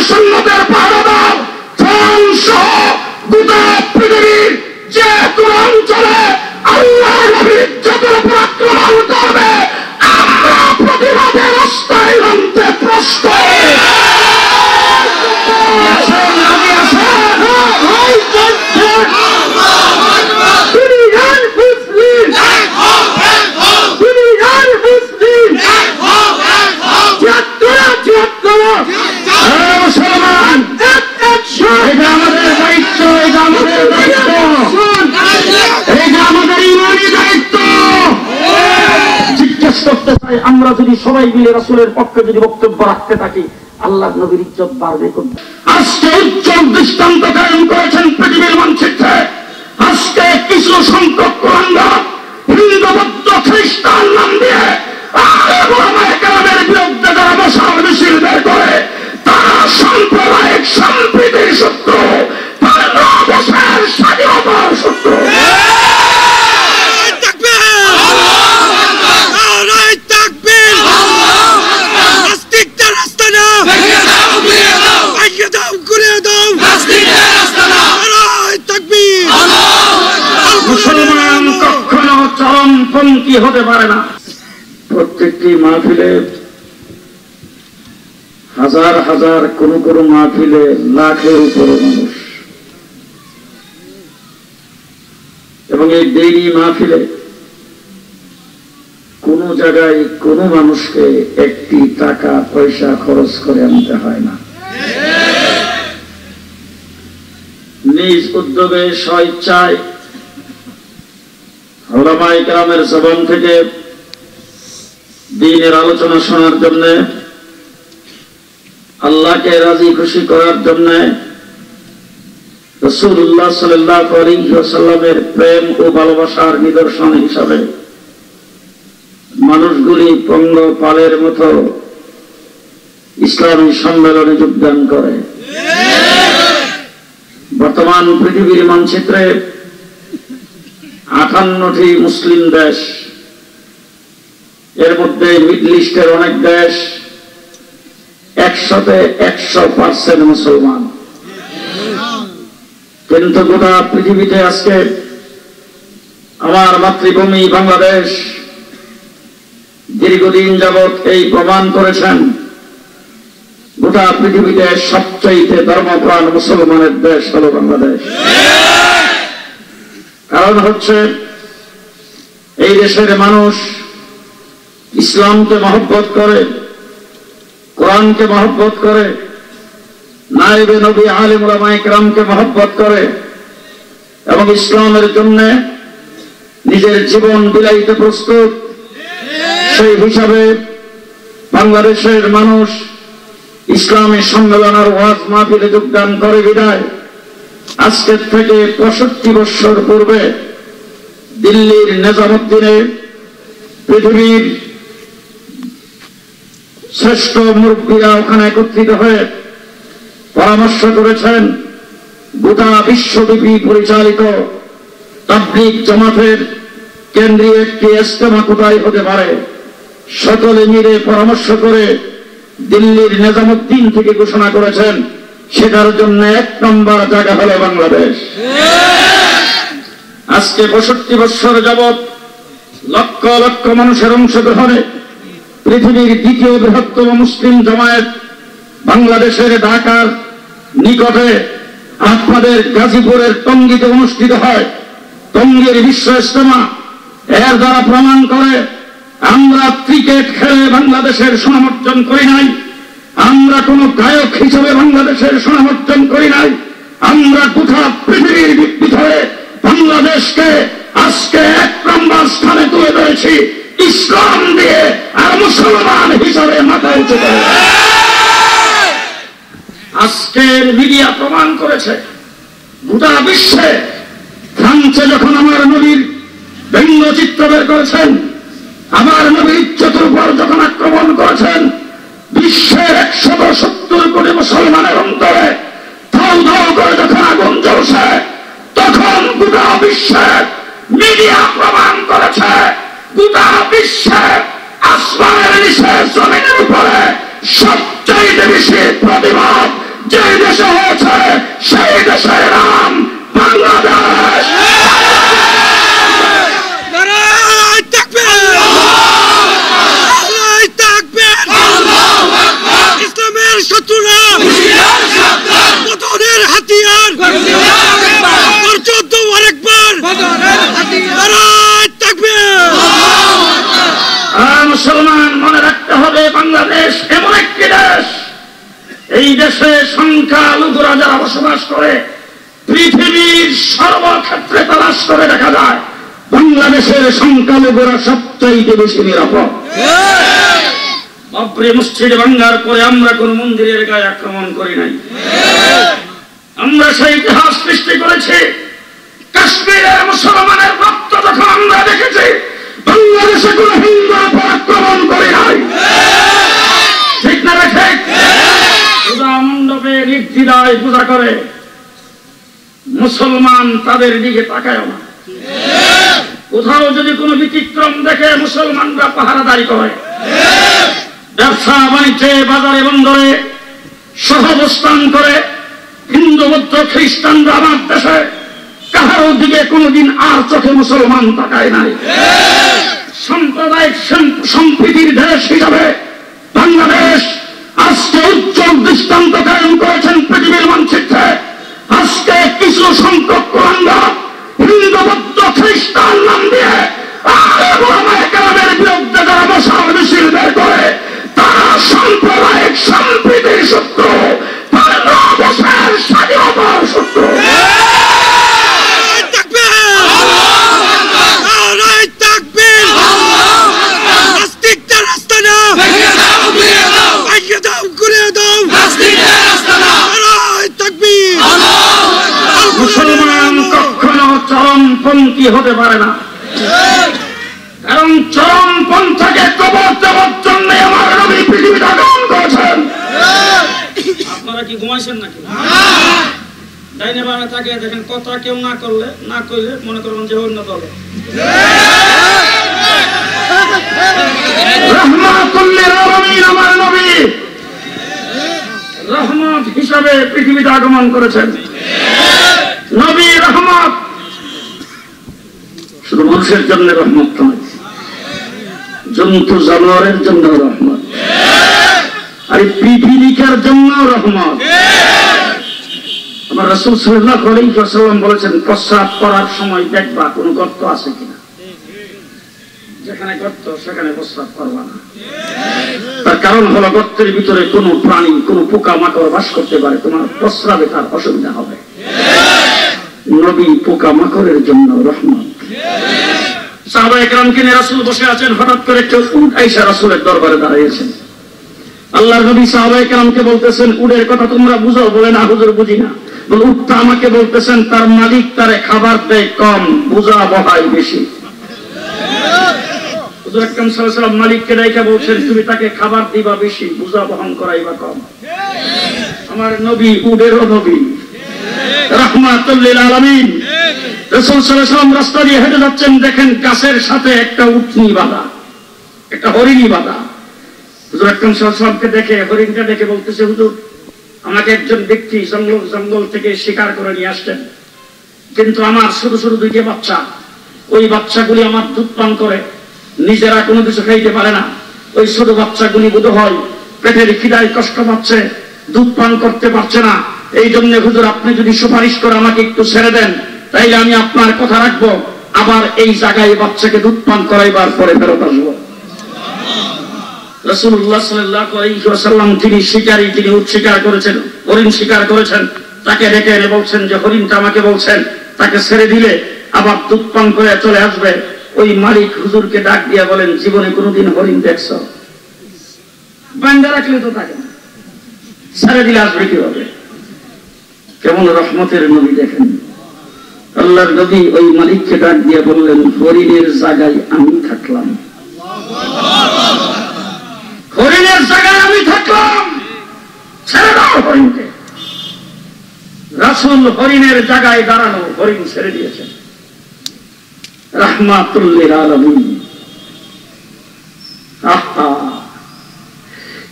সুন্নতের পাহারাদার ফ্রান্স সহ গোটা পৃথিবীর যে কোনো অঞ্চলে আল্লাহ নবীর ইজ্জতের উপর আক্রমণ করবে, আমরা প্রতিবাদে রাস্তায় নামতে প্রস্তুত। আমরা যদি সবাই মিলে রাসূলের পক্ষে যদি বক্তব্য রাখতে থাকি, আল্লাহ নবীর ইজ্জত বাড়বে। আজকে উজ্জ্বল দৃষ্টান্ত কায়েম করেছেন পৃথিবীর মানচিত্রে। আজকে কিছু সংখ্যক কুলাঙ্গার হিন্দু বৌদ্ধ খ্রিস্টান নাম দিয়ে কেরামের বিরুদ্ধে যারা মশাল মিছিল বের করে, তারা সাম্প্রদায়িক সম্প্রীতির শত্রু, তারা দেশের স্বাধীনতার শত্রু। মুসলমান কখনো চরমপন্থী হতে পারে না। প্রত্যেকটি মাহফিলে হাজার হাজার, কোন কোন মাহফিলে লাখের উপরে মানুষ, এবং এই ডেইলি মাহফিলে কোন জায়গায় কোন মানুষকে একটি টাকা পয়সা খরচ করে আনতে হয় না। নিজ উদ্যোগে স্বেচ্ছায় উলামায়ে কেরামের জবান থেকে দ্বীনের আলোচনা শোনার জন্য, আল্লাহকে রাজি খুশি করার জন্য, রাসূলুল্লাহ সাল্লাল্লাহু আলাইহি ওয়াসাল্লামের প্রেম ও ভালোবাসার নিদর্শন হিসাবে মানুষগুলি পঙ্গপালের মতো ইসলামী সম্মেলনে যোগদান করে। বর্তমান পৃথিবীর মানচিত্রে 58টি মুসলিম দেশ, এর মধ্যে মিডল ইস্টের অনেক দেশ, 100% মুসলমান। কিন্তু গোটা পৃথিবীতে আজকে আমার মাতৃভূমি বাংলাদেশ দীর্ঘদিন যাবৎ এই প্রমাণ করেছেন, গোটা পৃথিবীতে সবচাইতে ধর্মপ্রাণ মুসলমানের দেশ হল বাংলাদেশ। কারণ হচ্ছে এই দেশের মানুষ ইসলামকে মহব্বত করে, কোরআনকে মহব্বত করে, নায়েবে নবী আলিম উলামায়ে কেরামকে মহব্বত করে, এবং ইসলামের জন্য নিজের জীবন বিলাইতে প্রস্তুত। সেই হিসাবে বাংলাদেশের মানুষ ইসলামী সম্মেলন আর ওয়াজ মাহফিলে যোগদান করে বিদায় আজকের থেকে 65 বছর পূর্বে দিল্লির নিজামুদ্দিনে পৃথিবীর শ্রেষ্ঠ মুরব্বীরা ওখানে একত্রিত হয়ে পরামর্শ করেছেন, গোটা বিশ্বব্যাপী পরিচালিত তাবলীগ জামাতের কেন্দ্রীয় একটি ইজতেমা কোথায় হতে পারে। সকলে মিলে পরামর্শ করে দিল্লির নিজামুদ্দিন থেকে ঘোষণা করেছেন সেটার জন্য 1 নম্বর জায়গা হলো বাংলাদেশ। আজকে 65 বছর যাবৎ লক্ষ লক্ষ মানুষের অংশগ্রহণে পৃথিবীর দ্বিতীয় বৃহত্তম মুসলিম জামায়াত বাংলাদেশের ঢাকার নিকটে আপনাদের গাজীপুরের টঙ্গীতে অনুষ্ঠিত হয়। টঙ্গীর বিশ্ব ইজতেমা এর দ্বারা প্রমাণ করে আমরা ক্রিকেট খেলে বাংলাদেশের সুনাম অর্জন করি নাই, আমরা কোন গায়ক হিসেবে বাংলাদেশের সুনাম অর্জন করি নাই, আমরা গোটা পৃথিবীর ভিতরে বাংলাদেশকে আজকে 1 নম্বর স্থানে তুলে ধরেছি ইসলাম দিয়ে, আর মুসলমান হিসাবে মাথা উঁচু করে। আজকের মিডিয়া প্রমাণ করেছে গোটা বিশ্বে, ফ্রান্সে যখন আমার নবীর ব্যঙ্গচিত্র বের করেছেন, আমার নবীর ইজ্জতের উপর যখন আক্রমণ করেছেন, বিশ্বের 170 কোটি মুসলমানের অন্তরে ধাউ ধাউ করে যখন আগুন জ্বলছে, তখন গোটা বিশ্বের মিডিয়া প্রমাণ করেছে গোটা বিশ্বের আসমানের নিচে জমিনের উপরে সবচাইতে বেশি প্রতিবাদ মুসলমান মনে রাখতে হবে, বাংলাদেশ এমন একটি দেশ, এই দেশে সংখ্যালঘুরা যারা বসবাস করে পৃথিবীর সর্বক্ষেত্রে তালাশ করে দেখা যায় বাংলাদেশের সংখ্যালঘুরা সবচাইতে বেশি নিরাপদ। বাবরি মসজিদ ভাঙ্গার পরে আমরা কোন মন্দিরের গায়ে আক্রমণ করি নাই, আমরা সেই ইতিহাস সৃষ্টি করেছি। কাশ্মীরের মুসলমানের রক্ত যখন আমরা দেখেছি, বাংলাদেশে কোন হিন্দু আক্রমণ করে নাই, ঠিক না? ঠিক। পূজা মণ্ডপে নির্দ্বিধায় পূজা করে মুসলমান, তাদের দিকে তাকায় না। কোথাও যদি কোনো ব্যতিক্রম দেখে মুসলমানরা পাহারাদারি করে। ব্যবসা বাণিজ্যে বাজারে বন্দরে সহাবস্থান করে হিন্দু বৌদ্ধ খ্রিস্টানরা আমার দেশে কাহারও দিকে কোনোদিন আর চোখে মুসলমান তাকায় নাই। সাম্প্রদায়িক সম্প্রীতির দেশ হিসাবে বাংলাদেশ আজকে উজ্জ্বল দৃষ্টান্ত কায়েম করেছেন পৃথিবীর মানচিত্রে। আজকে কিছু সংখ্যক কোরআনরা হিন্দু বৌদ্ধ খ্রিস্টান নাম দিয়ে বিরুদ্ধে যারা মশাল মিছিল বের করে, তারা সাম্প্রদায়িক সম্প্রীতির শত্রু, বাংলাদেশের স্বাধীনতার শত্রু। মুসলমান কখনো চরমপন্থী হতে পারে না, কারণ চরমপন্থাকে কবর দেওয়ার জন্য আমার নবী পৃথিবীতে আগমন করেছেন। আপনারা কি ঘুমাইছেন নাকি? ডাইনে বামে তাকিয়ে দেখেন, কথা কেউ না করলে মনে করবেন যে অন্য দলে। রাহমাতুল লিল আলামিন আমার নবী রহমত হিসাবে পৃথিবীতে আগমন করেছেন। নবী রহমত শুধু মানুষের জন্য রহমত নয়, জন্তু জানোয়ারের জন্য রহমত, আর পৃথিবীকার জন্য রহমত। আমার রাসূল সাল্লাল্লাহু আলাইহি ওয়াসাল্লাম বলেছেন, প্রস্রাব করার সময় দেখবা কোন গর্ত আছে কিনা, যেখানে গর্ত সেখানে প্রস্রাব করবা না। তার কারণ হলো গর্তের ভিতরে কোন প্রাণী, কোন পোকা মাকড় বাস করতে পারে, তোমার প্রস্রাবে তার অসুবিধা হবে। নবী পোকা মাকড়ের জন্য রহমত। সাহাবায়ে কেরামকে নিয়ে রাসূল বসে আছেন, হঠাৎ করে কেউ উট আইসা রাসূলের দরবারে দাঁড়িয়েছেন। আল্লাহর নবী সাহাবায়ে কেরামকে বলতেছেন, উটের কথা তোমরা বুঝো? বলে না হুজুর বুঝি না। বলে উটটা আমাকে বলতেছেন তার মালিক তারে খাবার দেয় কম, বোঝা বহাই বেশি। হুজুর আকরাম সাল্লাল্লাহু আলাইহি ওয়াসাল্লাম মালিককে ডাইকা বলছেন, তুমি তাকে খাবার দিবা বেশি, বোঝা বহন করাইবা কম। আমার নবী উটেরও নবী, রাহমাতুল লিল আলামিন। রাসূল সাল্লাল্লাহু আলাইহি ওয়াসাল্লাম রাস্তা দিয়ে হেঁটে যাচ্ছেন, দেখেন গাছের সাথে একটা উটনি বাঁধা, একটা হরিণী বাঁধা। হুজুর আকরাম সাল্লাল্লাহু আলাইহি ওয়াসাল্লামকে দেখে, হরিণটা দেখে বলতেছে, হুজুর আমাকে একজন ব্যক্তি জঙ্গল থেকে শিকার করে নিয়ে আসছেন, কিন্তু আমার ছোট ছোট দুইটা বাচ্চা, ওই বাচ্চাগুলি আমার দুধ পান করে, নিজেরা কোনো কিছু খাইতে পারে না। ওই ছোট বাচ্চাগুলি বোধ হয় পেটের খিদায় কষ্ট পাচ্ছে, দুধ পান করতে পারছে না। এই জন্য হুজুর আপনি যদি সুপারিশ করে আমাকে একটু ছেড়ে দেন, তাইলে আমি আপনার কথা রাখবো, আবার এই জায়গায় বাচ্চাকে দুধ পান করাইবার পরে ফেরত আসবো। রাসূলুল্লাহ সাল্লাল্লাহু আলাইহি ওয়াসাল্লাম তিনি শিকারী, তিনি উট শিকার করেছেন, হরিণ শিকার করেছেন, তাকে ডেকে এনে বলছেন যে হরিণটা আমাকে বলছেন তাকে ছেড়ে দিলে আবার দুধ পান করে চলে আসবে। ওই মালিক হুজুরকে ডাক দিয়া বলেন, জীবনে কোনোদিন হরিণ দেখছ? বান্ধা রাখলে তো থাকে না, ছেড়ে দিলে আসবে কিভাবে? কেমন রহমতের নবী দেখেন। আল্লাহর নবী ওই মালিককে ডাক দিয়ে বললেন, হরিণের জায়গায় আমি থাকলাম, হরিণের জায়গায় আমি থাকলাম, ছেড়ে দাও হরিণকে। রাসূল হরিণের জায়গায় দাঁড়ানো, হরিণ ছেড়ে দিয়েছেন। রাহমাতুল লিল আলামিন।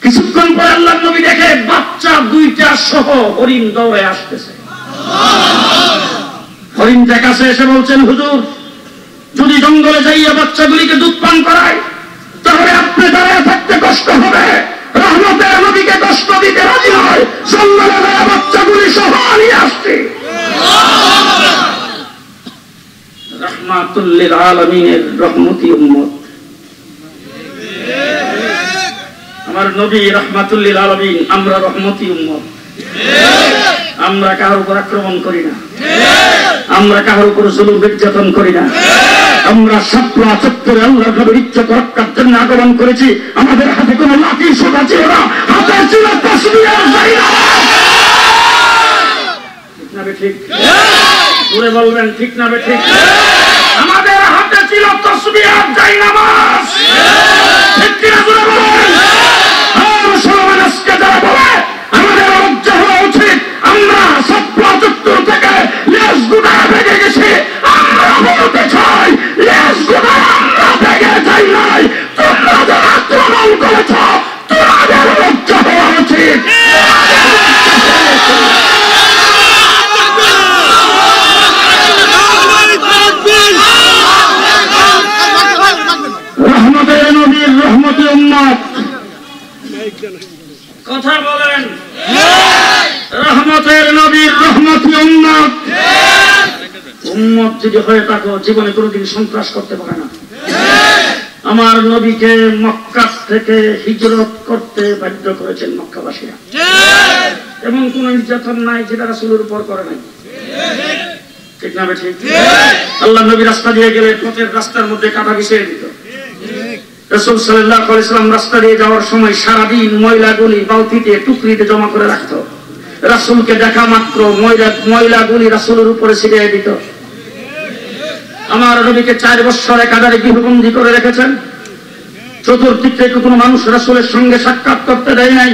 কিছুক্ষণ পরে আল্লাহর নবী দেখে বাচ্চা দুইটা সহ হরিণ দৌড়ে আসতেছে। হরিণটা কাছে এসে বলছেন, হুজুর যদি জঙ্গলে যাইয়া বাচ্চাগুলিকে দুধ পান করায়, তাহলে আপনি দাঁড়ায় থাকতে কষ্ট হবে। রহমতের নবীকে কষ্ট দিতে রাজি নয়, জঙ্গলে যাওয়া বাচ্চাগুলি সহ নিয়ে আসছে। রাহমাতুল লিল আলামিনের রহমতি উম্মত। আমার নবী রাহমাতুল লিল আলামিন, আমরা রহমতি উম্মত। আমরা কারোর উপর আক্রমণ করি না, আমরা কারোর উপর জুলুম নির্যাতন করি না। আমরা শাপলা চত্বরে আল্লাহর নবীর ইজ্জত রক্ষার জন্য আগমন করেছি। আমাদের হাতে কোনো লাঠি সোটা ছিল না, হাতে ছিল তাসবিহ আর জায়নামাজ। ঠিক না ঠিক? জোরে বলবেন ঠিক না ঠিক? আমাদের হাতে ছিল তাসবিহ আর জায়নামাজ। ঠিক কি না জোরে বলবেন? আর মুসলমান আজকে যারা বলে আমাদের লজ্জা হওয়া উচিত, আমরা শাপলা চত্বর থেকে লেজ গুটায় ভেঙে গেছি। আমরা বলতে চাই, লেজ গুটায় আমরা ভেঙে যাই নাই। তোমরা যারা আক্রমণ করেছ, তোমাদের লজ্জা হওয়া উচিত। রহমতের নবীর রহমতি উম্মত, কথা বলেন। রহমতের নবীর রহমতি উম্মত। উম্মত যদি হয়ে থাকো, জীবনে কোনোদিন সন্ত্রাস করতে পারে না। আমার নবীকে মক্কা থেকে হিজরত করতে বাধ্য করেছেন মক্কাবাসীরা। এমন কোন নির্যাতন নাই যেটা রাসূলের উপর করে নাই। ঠিক না ঠিক? আল্লাহ নবী রাস্তা দিয়ে গেলে পথের রাস্তার মধ্যে কাঁটা বিছিয়ে দিত। রাসূল সাল্লাল্লাহু আলাইহি ওয়াসাল্লাম রাস্তা দিয়ে যাওয়ার সময় সারাদিন ময়লাগুলি বালতিতে টুকরিতে জমা করে রাখত। রাসূলকে দেখা মাত্র ময়লাগুলি রাসূলের উপরে ছিটিয়ে দিত। আমার নবীকে 4 বছর একাধারে গৃহবন্দী করে রেখেছেন। চতুর্দিক থেকে কোনো মানুষ রাসূলের সঙ্গে সাক্ষাৎ করতে দেয় নাই।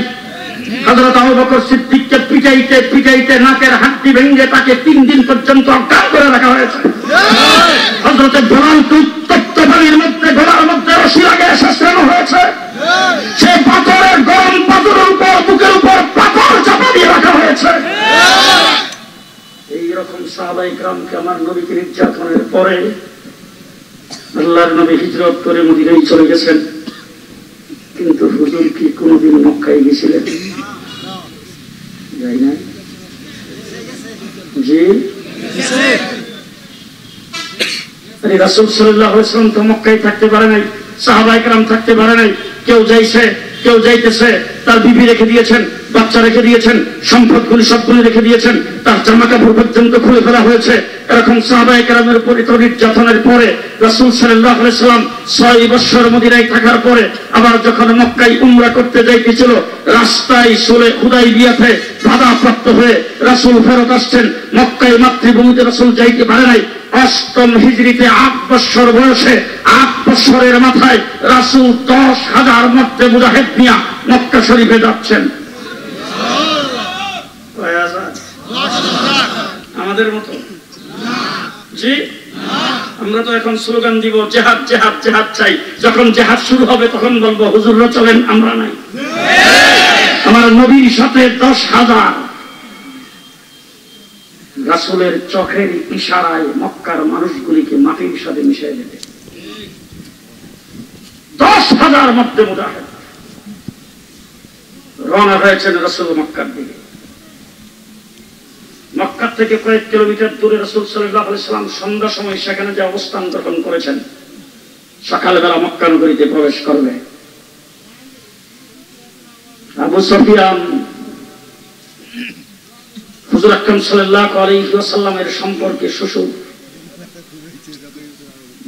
হযরত আবু বকর সিদ্দিককে পিটাইতে পিটাইতে নাকের হাড়টি ভেঙে তাকে 3 দিন পর্যন্ত অজ্ঞান করে রাখা হয়েছে। হযরত বেলালকে উত্তপ্ত পানির মধ্যে ঘোড়ার মধ্যে রশি লাগিয়ে শাসানো হয়েছে। সে পাথরের গরম পাথরের উপর বুকের উপর পাথর চাপা দিয়ে রাখা হয়েছে। এইরকম সাহাবায়ে কিরামকে আমার নবীকে নির্যাতনের পরে আল্লাহর নবী হিজরত করে মদিনায় চলে গেছেন। কিন্তু হুজুর কি কোনদিন মক্কায় গেছিলেন? যাই নাই। জি, রাসূল সাল্লাল্লাহু আলাইহি ওয়াসাল্লাম তো মক্কায় থাকতে পারে নাই, সাহাবায়ে কেরাম থাকতে পারে নাই। কেউ যাইছে, কেউ যাইতেছে, তার বিবি রেখে দিয়েছেন, বাচ্চা রেখে দিয়েছেন, সম্পদগুলি সবগুলি রেখে দিয়েছেন, তার জামা কাপড় পর্যন্ত খুলে ফেলা হয়েছে। এরকম সাহাবায়ে কেরামের উপর নির্যাতনের পরে রাসূল সাল্লাল্লাহু আলাইহি ওয়াসাল্লাম 6 বছর মদিনায় থাকার পরে আবার যখন মক্কায় উমরা করতে যাইতেছিল, রাস্তায় সুলে হুদাইবিয়াতে বাধাপ্রাপ্ত হয়ে রাসূল ফেরত আসছেন। মক্কায় মাতৃভূমিতে রাসূল যাইতে পারে নাই। 8ম হিজরিতে 8 বছর বয়সে 8 বছরের মাথায় রাসূল 10,000 মধ্যে মুজাহিদ নিয়ে মক্কা শরীফে যাচ্ছেন। আমাদের মতো জি, আমরা তো এখন স্লোগান দিব জিহাদ জিহাদ জিহাদ চাই। যখন জিহাদ শুরু হবে তখন বলবো হুজুররা চলেন, আমরা নাই। আমার নবীর সাথে 10,000 রাসূলের চোখের ইশারায় মক্কার মানুষগুলিকে মাটির সাথে মিশিয়ে দিতে 10,000 মধ্যে মুজাহিদ রওনা হয়েছেন রাসূল মক্কার দিকে। মক্কা থেকে কয়েক কিলোমিটার দূরে রাসূল সাল্লাল্লাহু আলাইহি ওয়াসাল্লাম সন্ধ্যা সময় সেখানে যে অবস্থান গ্রহণ করেছেন। সকালবেলা মক্কা নগরীতে প্রবেশ করবে। আবু সুফিয়ান হুজুর আকরাম সাল্লাল্লাহু আলাইহি ওয়াসাল্লামের সম্পর্কে শ্বশুর।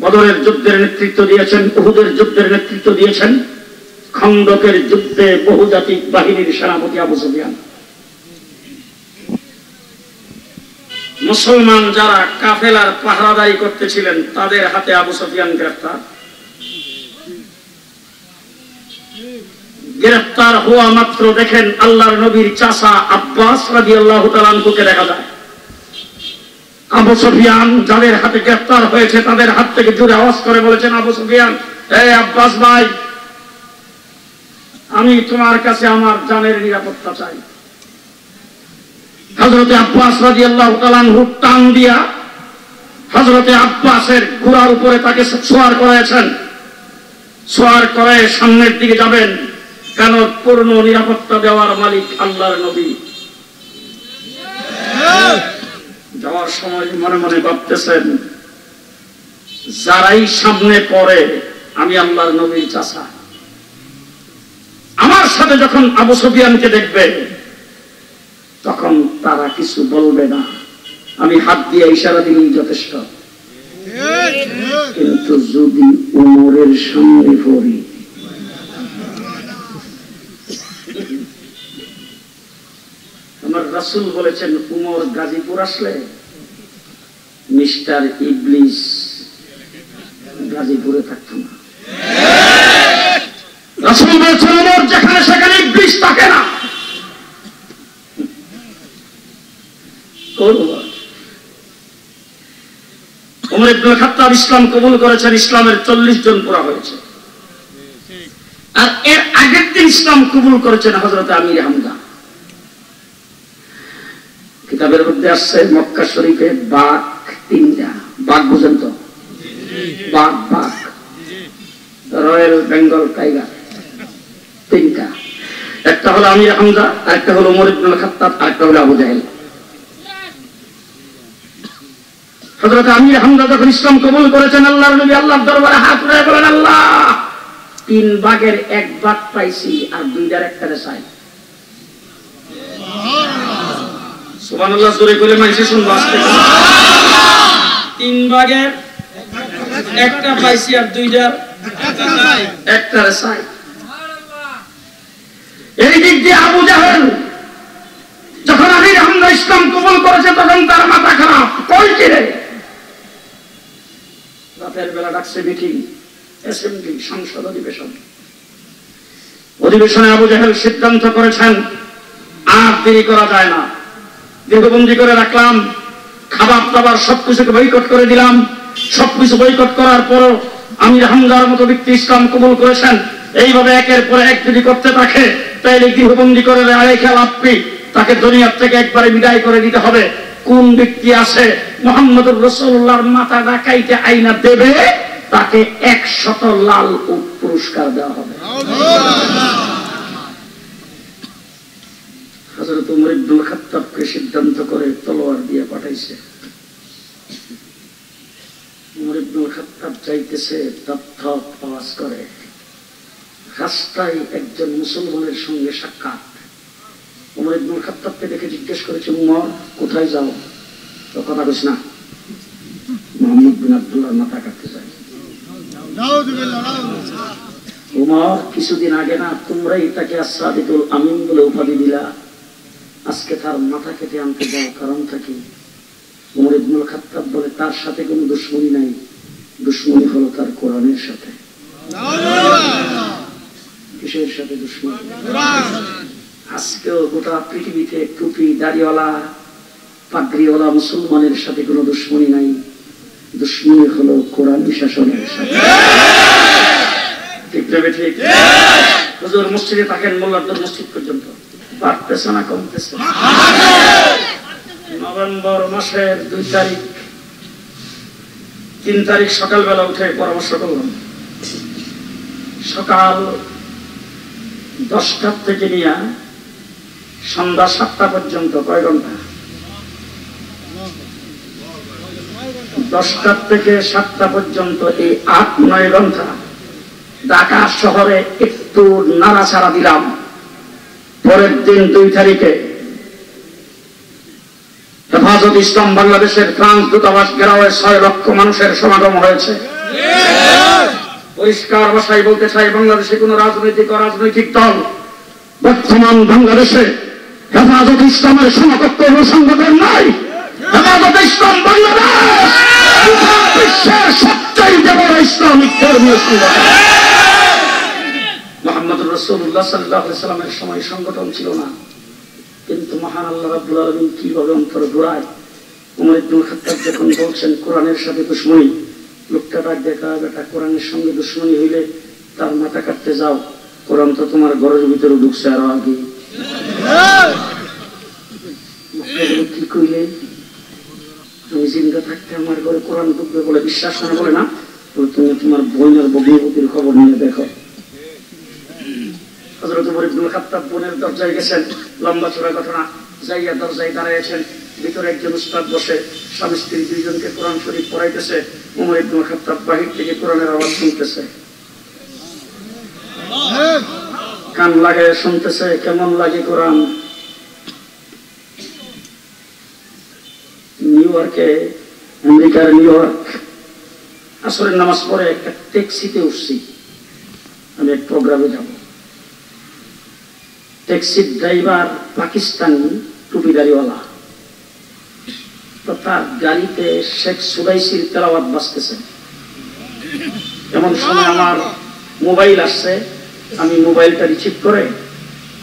বদরের যুদ্ধের নেতৃত্ব দিয়েছেন, উহুদের যুদ্ধের নেতৃত্ব দিয়েছেন, খন্দকের যুদ্ধে বহুজাতিক বাহিনীর সেনাপতি আবু সুফিয়ান। মুসলমান যারা কাফেলার পাহারাদারি করতেছিলেন তাদের হাতে আবু সুফিয়ান গ্রেফতার। গ্রেফতার হওয়া মাত্র দেখেন আল্লাহর নবীর চাচা আব্বাস রাদিয়াল্লাহু তাআলা আনহুকে দেখা যায়। আবু সুফিয়ান যাদের হাতে গ্রেফতার হয়েছে তাদের হাত থেকে জোরে আওয়াজ করে বলেছেন, আবু সুফিয়ান, এই আব্বাস ভাই, আমি তোমার কাছে আমার জানের নিরাপত্তা চাই। হযরতে আব্বাস রাদিয়াল্লাহু তাআলা আনহু টান দিয়া হযরতে আব্বাসের ঘোড়ার উপরে তাকে সওয়ার করাইছেন। সওয়ার করে সামনের দিকে যাবেন, কেন পূর্ণ নিরাপত্তা দেওয়ার মালিক আল্লাহর নবী। যাওয়ার সময় মনে মনে ভাবতেছেন, যারাই সামনে পড়ে আমি আল্লাহর নবীর চাচা, আমার সাথে যখন আবু সুফিয়ানকে দেখবে তখন তারা কিছু বলবে না, আমি হাত দিয়ে ইশারা দিলেই যথেষ্ট। কিন্তু যদি উমরের সামনে পড়ি, আমার রাসূল বলেছেন উমর গাজীপুর আসলে মিস্টার ইবলিস গাজীপুরে থাকতো না। রাসূল বলেছেন উমর যেখানে সেখানে ইবলিস থাকে না। উমর ইবনে খাত্তাব ইসলাম কবুল করেছেন, ইসলামের 40 জন পুরা হয়েছে। আর এর আগের দিন ইসলাম কবুল করেছেন হযরত আমির হামজা। কিতাবের মধ্যে আসছে মক্কা শরীফে বাঘ 3টা, বাঘ বুঝেন তো? বাঘ বাঘ রয়্যাল বেঙ্গল টাইগার 3টা, একটা হলো আমির হামজা, আরেকটা হলো উমর ইবনে খাত্তাব, আরেকটা হলো আবু জাহেল। হযরত আমির হামজা যখন ইসলাম কবুল করেছেন আল্লাহর নবী আল্লাহর দরবারে হাত উঠায় বলেন, আল্লাহ 3 বাঘের 1 বাঘ পাইছি আর 2টার একটারে চাই। সুবহানাল্লাহ জোরে করে মাইসে শুনবো আজকে। 3 বাঘের 1টা পাইছি আর 2টার একটারে চাই। এই দিক দিয়ে আবু জাহেল যখন আমির হামজা ইসলাম কবুল করেছে তখন তার মাথা খারাপ, কই কিরে? রাতের বেলা ডাকছে মিটিং, অ্যাসেম্বলি, সংসদ অধিবেশনে আবু জাহেল সিদ্ধান্ত করেছেন আর দেরি করা যায় না, দেহবন্দি করে রাখলাম, খাবার দাবার সবকিছুকে বয়কট করে দিলাম। সবকিছু বয়কট করার পরও আমির হামজার মতো ব্যক্তি ইসলাম কবুল করেছেন। এইভাবে একের পর এক যদি করতে থাকে তাইলে গৃহবন্দী করে রেখে লাভ কি? তাকে দুনিয়ার থেকে একবারে বিদায় করে দিতে হবে। কোন ব্যক্তি আছে মুহাম্মদুর রাসূলুল্লাহর মাথা ডাকাইতে আইনা দেবে, তাকে 100 লাল উট পুরস্কার দেওয়া হবে। হযরত উমর ইবনে খাত্তাবকে সিদ্ধান্ত করে তলোয়ার দিয়ে পাঠাইছে। উমর ইবনে খাত্তাব চাইতেছে তথ্য আওয়াজ করে, রাস্তায় একজন মুসলমানের সঙ্গে সাক্ষাৎ। উমর ইবনে খাত্তাবকে দেখে জিজ্ঞেস করেছে, উমর কোথায় যাও? তো কথা বলিস না, মুহাম্মদ বিন আব্দুল্লাহর মাথা কাটতে চাই। উমর কিছুদিন আগে না তোমরাই তাকে আস-সাদিকুল আমিন বলে উপাধি দিলা, আজকে তার মাথা কেটে আনতে যাও, কারণটা কি? উমর ইবনে খাত্তাব বলে, তার সাথে কোনো দুশমনী নাই, দুশমনী হলো তার কোরআনের সাথে। কিসের সাথে দুশমনী? আজকেও গোটা পৃথিবীতে টুপি দাড়িওয়ালা পাগড়িওয়ালা মুসলমানের সাথে কোনো দুশমনী নাই, দুশমনী হলো কোরআনী শাসনের সাথে। ঠিক যাবে? ঠিক। হুজুর মসজিদে থাকেন, মোল্লারদের মসজিদ পর্যন্ত বাড়তেছে না কমতেছে? নভেম্বর মাসের 2 তারিখ 3 তারিখ সকালবেলা উঠে পরামর্শ করলাম, সকাল 10টা থেকে নিয়ে সন্ধ্যা 7টা পর্যন্ত কয় ঘন্টা? 10টা থেকে 7টা পর্যন্ত এই 8-9 ঘন্টা ঢাকা শহরে একটু নাড়াচাড়া দিলাম। পরের দিন 2 তারিখে হেফাজত ইসলাম বাংলাদেশের ফ্রান্স দূতাবাস ঘেরাওয়ে 6 লক্ষ মানুষের সমাগম হয়েছে। পরিষ্কার ভাষায় বলতে চাই, বাংলাদেশে কোন রাজনৈতিক দল বর্তমান বাংলাদেশে হেফাজত ইসলামের সমকক্ষ সংগঠন নাই। হেফাজত ইসলাম বাংলাদেশ বিশ্বের সবচেয়ে বড় ইসলামিক ধর্মীয় সংগঠন। মুহাম্মদুর রাসূলুল্লাহ সাল্লাল্লাহু আলাইহি ওয়াসাল্লামের সময় সংগঠন ছিল না, কিন্তু মহান আল্লাহ রাব্বুল আলামিন কিভাবে অন্তর ঘোরায়। উমর ইবনে খাত্তাব যখন বলছেন কোরআনের সাথে দুশমনী, লোকটা ডাক দেখা, বেটা কোরআনের সঙ্গে দুশমনী হইলে তার মাথা কাটতে যাও, কোরআন তো তোমার ঘরের ভিতরে ঢুকছে আরো আগে। কি কইলে? আমি জিন্দা থাকতে আমার ঘরে কোরআন ঢুকবে বলে বিশ্বাস না, বলে না, তুমি তোমার বোনের ভগ্নিপতির খবর নিয়ে দেখো। হযরত উমর ইবনে খাত্তাব বোনের দরজায় গেছেন, লম্বা চড়া ঘটনা। যাইয়া দরজায় দাঁড়িয়েছেন, ভিতরে একজন উস্তাদ বসে স্বামী স্ত্রী দুইজনকে কোরআন শরীফ পড়াইতেছে। ওমর ইবনে খাত্তাব বাহির থেকে কোরআনের আওয়াজ শুনতেছে, কান লাগায় শুনতেছে, কেমন লাগে কোরআন। নিউ ইয়র্কে, আমেরিকার নিউ ইয়র্ক, আসরের নামাজ পড়ে একটা ট্যাক্সিতে উঠছি, আমি এক প্রোগ্রামে যাব। ট্যাক্সির ড্রাইভার পাকিস্তানি টুপিদারিওয়ালা, তো তার গাড়িতে শেখ সুদাইসির তেলাওয়াত বাজতেছে। এমন সময় আমার মোবাইল আসছে, আমি মোবাইলটা রিসিভ করে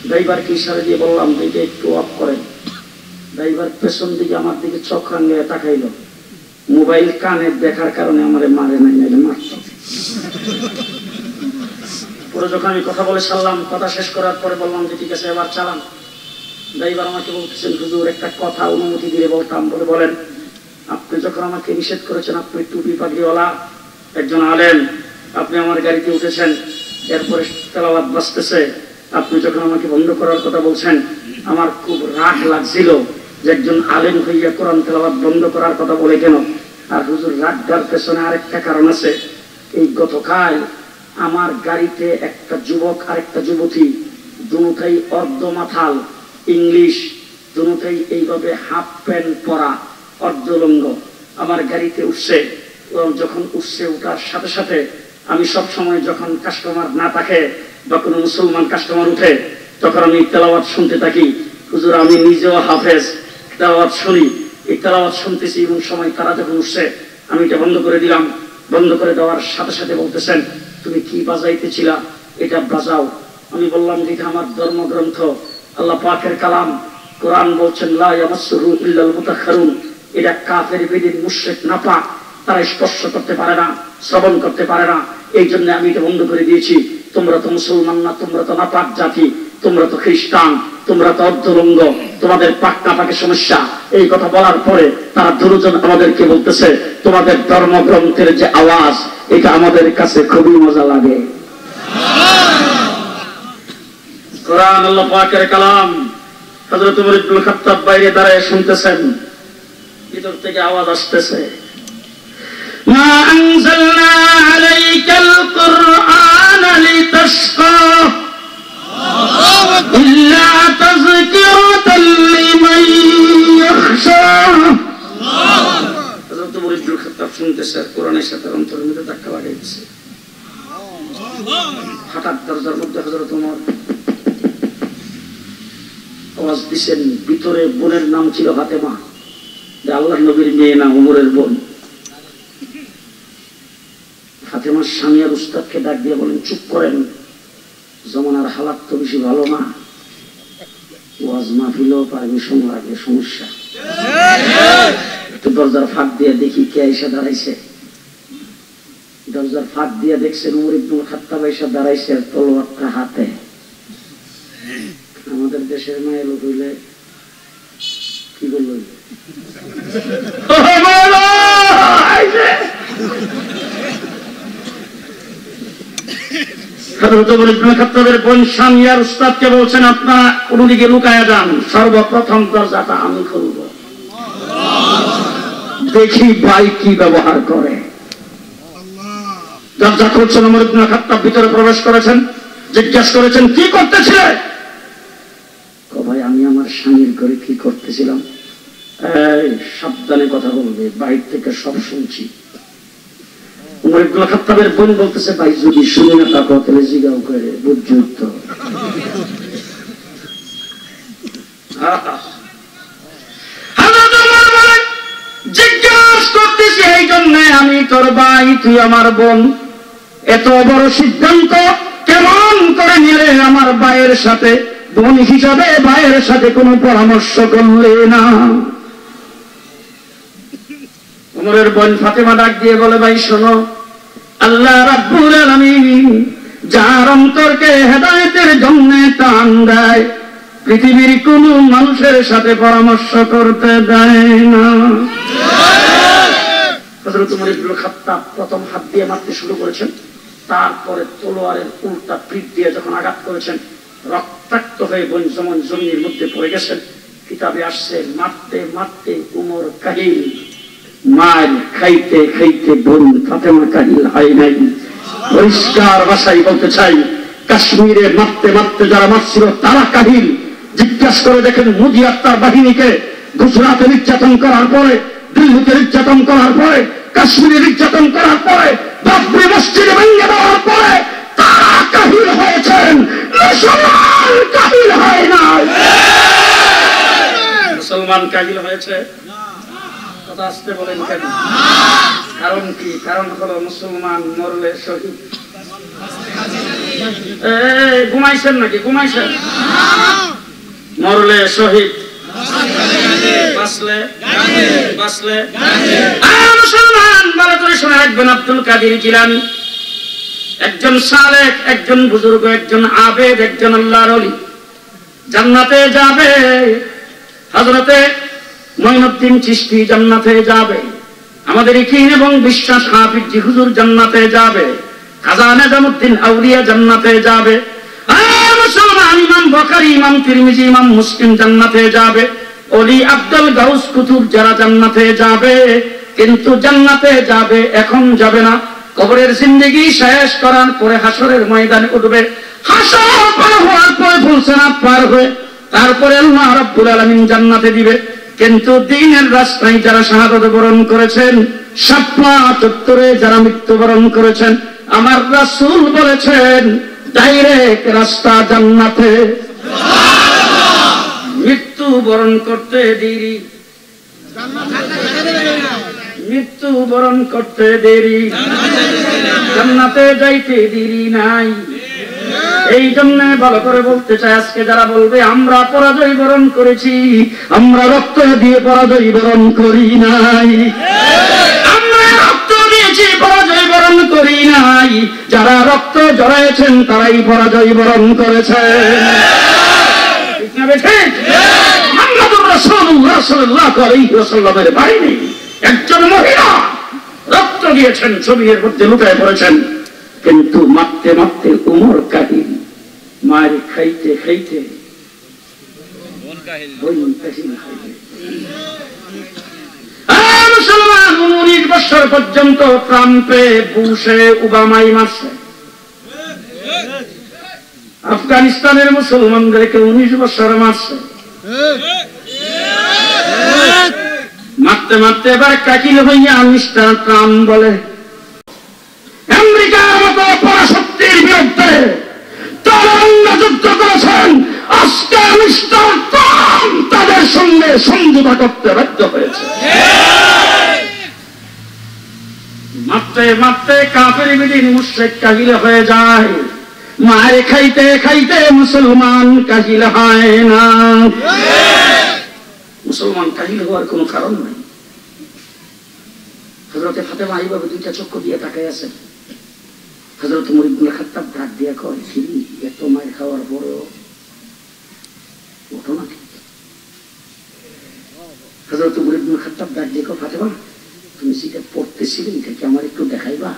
ড্রাইভারকে ইশারা দিয়ে বললাম যে একটু অফ করেন। ড্রাইভার পেছন দিকে আমার দিকে চোখ রাঙিয়ে তাকাইল। মোবাইল কানে দেখার কারণে আমারে মারে নাই, নাইলে মারত। পরে যখন আমি কথা বলে সারলাম, কথা শেষ করার পরে বললাম যে ঠিক আছে এবার চালান। ড্রাইভার আমাকে বলতেছেন, হুজুর একটা কথা অনুমতি দিলে বলতাম। বলে বলেন। আপনি যখন আমাকে নিষেধ করেছেন, আপনি টুপি পাগড়িওয়ালা একজন আলেম, আপনি আমার গাড়িতে উঠেছেন, এরপরে তেলাওয়াত বাজতেছে, আপনি যখন আমাকে বন্ধ করার কথা বলছেন, আমার খুব রাগ লাগছিল যে একজন আলেম হইয়া কোরআন তেলাওয়াত বন্ধ করার কথা বলে কেন। আর হুজুর রাগটার পেছনে আরেকটা কারণ আছে। এই গতকাল আমার গাড়িতে একটা যুবক আর একটা যুবতী, দুটাই অর্ধ মাথাল, ইংলিশ, দুটাই এইভাবে হাফ প্যান্ট পরা, অর্ধলঙ্গ, আমার গাড়িতে উঠছে। যখন উঠছে, উঠার সাথে সাথে আমি সব সময় যখন কাস্টমার না থাকে বা কোনো মুসলমান কাস্টমার উঠে, তখন আমি তেলাওয়াত শুনতে থাকি। হুজুর আমি নিজেও হাফেজ, তেলাওয়াত শুনি। এই তেলাওয়াত শুনতেছি এবং সময় তারা যখন উঠছে, আমি এটা বন্ধ করে দিলাম। বন্ধ করে দেওয়ার সাথে সাথে বলতেছেন, তুমি কি বাজাইতেছিলা, এটা বাজাও। আমি বললাম যে এটা আমার ধর্মগ্রন্থ, আল্লাহ পাকের কালাম। কোরআন বলছেন লা ইয়ামাসসুহু ইল্লাল মুতাহহারুন, এটা কাফের, বেদিন, মুশরিক, নাপাক, তারা স্পর্শ করতে পারে না, শ্রবণ করতে পারে না। এই জন্য আমি এটা বন্ধ করে দিয়েছি। তোমরা তো মুসলমান না, তোমরা তো নাপাক জাতি, তোমরা তো খ্রিস্টান, তোমরা তো অর্ধলঙ্গ, তোমাদের পাক নাপাকের সমস্যা। এই কথা বলার পরে তারা দুজন আমাদেরকে বলতেছে, তোমাদের ধর্মগ্রন্থের যে আওয়াজ, এটা আমাদের কাছে খুবই মজা লাগে। কোরআন আল্লাহ পাকের কালাম। হযরত ওমর ইবনে খাত্তাব বাইরে দাঁড়ায় শুনতেছেন, ভিতর থেকে আওয়াজ আসতেছে, মা আনজালনা আলাইকাল কুরআনা লিতাশকা ইল্লা তাযকিরাতাল লিমান ইয়াখশা। হযরত ওমর ইবনে খাত্তাব শুনতেছে, কোরআনের সাথে অন্তরের মধ্যে ধাক্কা লাগাইছে। হঠাৎ দরজার মধ্যে হযরত ওমর আওয়াজ দিচ্ছেন। ভিতরে বোনের নাম ছিল ফাতেমা, যে আল্লাহর নবীর মেয়ে না, ওমরের বোন। ফাতেমার স্বামী আর উস্তাদকে ডাক দিয়ে বলেন, চুপ করেন, জমানার হালাত তো বেশি ভালো না, ওয়াজ মাহফিলও পারমিশন লাগে, সমস্যা। একটু দরজার ফাঁক দিয়ে দেখি কে এসে দাঁড়াইছে। দরজার ফাঁক দিয়ে দেখছেন ওমর ইবনে খাত্তাব এসে দাঁড়াইছে, তলোয়ারটা হাতে। আমাদের দেশের মায়ের লোক হইলে কি বলল, হযরত ওমর ইবনে খাত্তাবের বোন স্বামী আর উস্তাদকে বলছেন, আপনারা কোনদিকে লুকায়া যান, সর্বপ্রথম দরজাটা আমি খুলব, দেখি ভাই কি ব্যবহার করে। দরজা খুলছেন, ওমর ইবনে খাত্তাব ভিতরে প্রবেশ করেছেন। জিজ্ঞাসা করেছেন, কি করতেছিলে? ভাই আমি আমার স্বামীর ঘরে কি করতেছিলাম। সাবধানে কথা বলবে, বাইর থেকে সব শুনছি। ওমর ইবনে খাত্তাবের বোন বলতেছে, ভাই যদি শুনে না থাকো তাহলে জিজ্ঞাসা করে বুঝছো তো। জিজ্ঞাসা করতেছি এই জন্য, আমি তোর ভাই, তুই আমার বোন, এত বড় সিদ্ধান্ত কেমন করে নিলে আমার ভাইয়ের সাথে, বোন হিসাবে ভাইয়ের সাথে কোনো পরামর্শ করলে না। ওমরের বোন ফাতেমা ডাক দিয়ে বলে, ভাই শোনো, আল্লাহ রাব্বুল আলামিন যার অন্তরকে হেদায়েতের জন্য টান দেয়, পৃথিবীর কোন মানুষের সাথে পরামর্শ করতে দেয় না। হযরত ওমর ইবনে খাত্তাব প্রথম হাত দিয়ে মারতে শুরু করেছেন, তারপরে তলোয়ারের উল্টা পিঠ দিয়ে যখন আঘাত করেছেন, রক্তাক্ত হয়ে বোন যেমন জমিনের মধ্যে পড়ে গেছেন। কিতাবে আসছে মারতে মারতে উমর কাহিল, মার খাইতে খাইতে বোন ফাতেমা কাহিল হয় নাই। পরিষ্কার ভাষায় বলতে চাই, কাশ্মীরে মারতে মারতে যারা মারছিল তারা কাহিল। জিজ্ঞাসা করে দেখেন, মোদী আর তার বাহিনীকে গুজরাটে নির্যাতন করার পরে, দিল্লিতে নির্যাতন করার পরে, কাশ্মীরে নির্যাতন করার পরে, বাবরি মসজিদে ভেঙে দেওয়ার পরে তারা কাহিল হয়েছেন, মুসলমান কাহিল হয় নাই। মুসলমান কাহিল হয়েছে, কথা আসতে বলেন কেন? কারণ কি? কারণ হলো মুসলমান মরলে শহীদ। ঘুমাইছেন নাকি? ঘুমাইছেন? মরলে শহীদ, বাঁচলে বাঁচলে মুসলমান। ভালো করে শুনে রাখবেন, আব্দুল কাদের জিলানী একজন সালেক, একজন বুজুর্গ, একজন আবেদ, একজন আল্লাহর ওলি। জান্নাতে যাবে। হযরতে মঈনুদ্দিন চিশতি জান্নাতে যাবে। আমাদের ইকিন এবং বিশ্বাস হাফিজ জি হুজুর জান্নাতে যাবে। খাজা নিজামউদ্দিন আউলিয়া জান্নাতে যাবে। মুসলমান ইমাম বুখারী, ইমাম তিরমিজি, ইমাম মুসলিম জান্নাতে যাবে। ওলি আব্দুল গাউস কুতুব যারা জান্নাতে যাবে, কিন্তু জান্নাতে যাবে, এখন যাবে না। কবরের জিন্দেগি শেষ করার পরে হাসরের ময়দানে উঠবে। হাসর পার হওয়ার পরে ফুলসেরাত পার হয়ে তারপরে আল্লাহ রাব্বুল আলামিন জান্নাতে দিবে। কিন্তু দ্বীনের রাস্তায় যারা শাহাদাত বরণ করেছেন, শাপলা চত্বরে যারা মৃত্যুবরণ করেছেন, আমার রাসূল বলেছেন ডাইরেক্ট রাস্তা জান্নাতে। মৃত্যুবরণ করতে দেরি, মৃত্যুবরণ করতে দেরি, জান্নাতে যাইতে দেরি নাই। এই জন্য ভালো করে বলতে চাই, আজকে যারা বলবে আমরা পরাজয় বরণ করেছি, আমরা রক্ত দিয়ে পরাজয় বরণ করি নাই, আমরা রক্ত দিয়েছি পরাজয় বরণ করি নাই। যারা রক্ত জড়াইছেন তারাই পরাজয় বরণ করেছেন। ঠিক না বেঠিক? মুহাম্মদুর রাসূলুল্লাহ সাল্লাল্লাহু আলাইহি ওয়াসাল্লামের বাহিনী একজন মহিলা রক্ত দিয়েছেন, ছবির মধ্যে লুকায় পড়েছেন। কিন্তু মারতে মারতে উমর কাহিল, মার খাইতে খাইতে মুসলমান 19 বছর পর্যন্ত ট্রাম্পে, বুশে, ওবামাই মারছে। আফগানিস্তানের মুসলমানদেরকে 19 বছর মারছে। মারতে মারতে এবার কাকিল হইয়া মিস্টার ট্রাম্প বলে আমেরিকার মতো পরাশক্তির বিরুদ্ধে তারা যুদ্ধ করেছেন, আজকে মিস্টার ট্রাম্প তাদের সঙ্গে সমঝোতা করতে বাধ্য হয়েছে। মারতে মারতে কাফের বিদিন মুশরিক কাহিল হয়ে যায়। মারে খাইতে খাইতে মুসলমান কাহিল হয় না। মুসলমান কাহিল হওয়ার কোনো কারণ নাই। হযরতে ফাতেমা এইভাবে দুইটা চক্ষু দিয়ে তাকায় আছেন। হযরত ওমর ইবনে খাত্তাব ডাক দিয়ে কয়, এত মায়ের খাওয়ার পরেও ওঠো না। হযরত ওমর ইবনে খাত্তাব ডাক দিয়ে কয়, ফাতেমা তুমি যেটা পড়তেছিলে এটা কি আমার একটু দেখাইবা?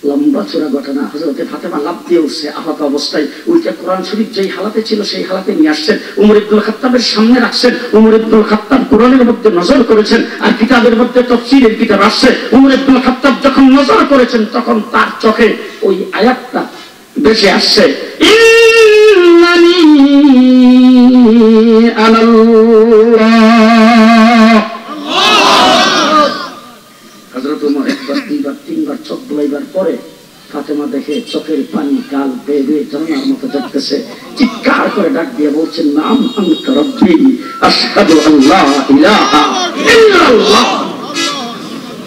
লম্বা চূড়া ঘটনা। হযরতে ফাতেমা লাফ দিয়ে উঠছে আহত অবস্থায়। ওইটা কোরআন শরীফ যেই হালাতে ছিল সেই হালাতে নিয়ে আসছেন, ওমর ইবনুল খাত্তাবের সামনে রাখছেন। ওমর ইবনুল খাত্তাব কোরআনের মধ্যে নজর করেছেন, আর কিতাবের মধ্যে তাফসীরের কিতাব আসছে। ওমর ইবনুল খাত্তাব যখন নজর করেছেন তখন তার চোখে ওই আয়াতটা ভেসে আসছে, ইন্নানি আনাল্লাহ। হযরত ওমর একবার, দুইবার, তিনবার চোখ বুলাইবার পরে ফাতেমা দেখে চোখের পানি গাল বেয়ে বেয়ে ঝরনার মতো ঝরতেছে। চিৎকার করে ডাক দিয়ে বলছেন, নাম আনতা রাব্বি আশহাদু আল্লা ইলাহা ইল্লাল্লাহ।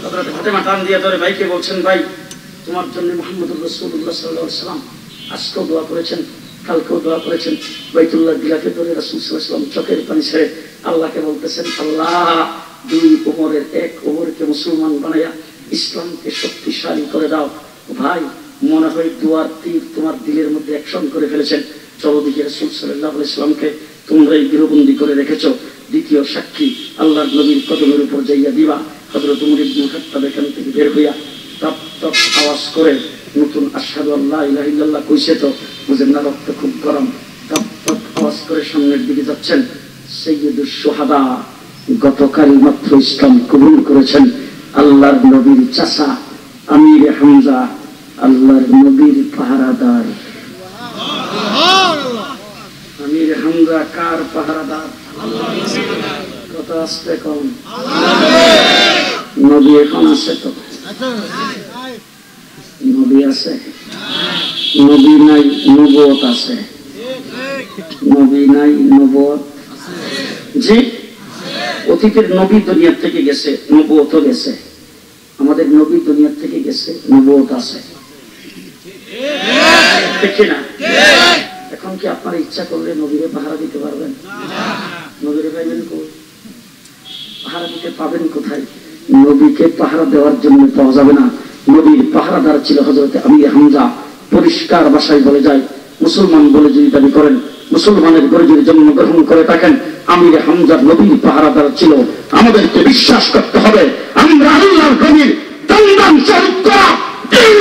হযরত ফাতেমা টান দিয়ে ধরে ভাইকে বলছেন, ভাই তোমার জন্য মুহাম্মদুর রাসূলুল্লাহ সাল্লাল্লাহু আলাইহি ওয়াসাল্লাম আজকেও দোয়া করেছেন, কালকেও দোয়া করেছেন। বাইতুল্লাহ গিলাফে ধরে রাসূল সাল্লাল্লাহু আলাইহি ওয়াসাল্লাম চোখের পানি ছেড়ে আল্লাহকে বলতেছেন, আল্লাহ দুই ওমরের এক ওমরকে মুসলমান বানাইয়া ইসলামকে শক্তিশালী করে দাও। ভাই মনে হয় দুয়ার তীর তোমার দিলের মধ্যে অ্যাকশন করে ফেলেছেন। চলো দেখি রাসূল সাল্লাল্লাহু আলাইহি ওয়াসাল্লামকে তোমরাই গৃহবন্দী করে রেখেছো, দ্বিতীয় সাক্ষী আল্লাহর নবীর কদমের উপর যাইয়া দিবা। হযরত ওমর ইবনে খাত্তাব এখান থেকে বের হইয়া টপ টপ আওয়াজ করে নতুন আশহাদু আল্লা ইলাহা ইল্লাল্লাহ কইছে তো বুঝেন না? রক্ত খুব গরম, আওয়াজ করে সামনের দিকে যাচ্ছেন। সৈয়দুস শুহাদা গতকাল মাত্র ইসলাম কবুল করেছেন। আল্লাহর নবীর চাচা আমির হামজা আল্লাহর নবীর পাহারাদার। আমির হামজা কার পাহারাদার? কত আসতে কম। নবী এখন আছে তো? নবী আছে? নবী নাই নবুয়ত আছে। নবী নাই নবুয়ত জি। অতীতের নবী দুনিয়ার থেকে গেছে, নবুয়ত গেছে। আমাদের নবী দুনিয়ার থেকে গেছে, নবুয়ত আছে। দেখি না? এখন কি আপনারা ইচ্ছা করলে নবীরে পাহারা দিতে পারবেন? নবীরে পাইবেন কোথায়? পাহারা দিতে পাবেন কোথায়? নবীকে পাহারা দেওয়ার জন্য পাওয়া যাবে না। নবীর পাহারাদার ছিল হযরত আমির হামজা। পরিষ্কার ভাষায় বলে যায়, মুসলমান বলে যদি দাবি করেন, মুসলমানের ঘরে যদি জন্মগ্রহণ করে থাকেন, আমির হামজা নবীর পাহারাদার ছিল। আমাদেরকে বিশ্বাস করতে হবে আমরা আল্লাহর নবীর দন্দন চরিত্র,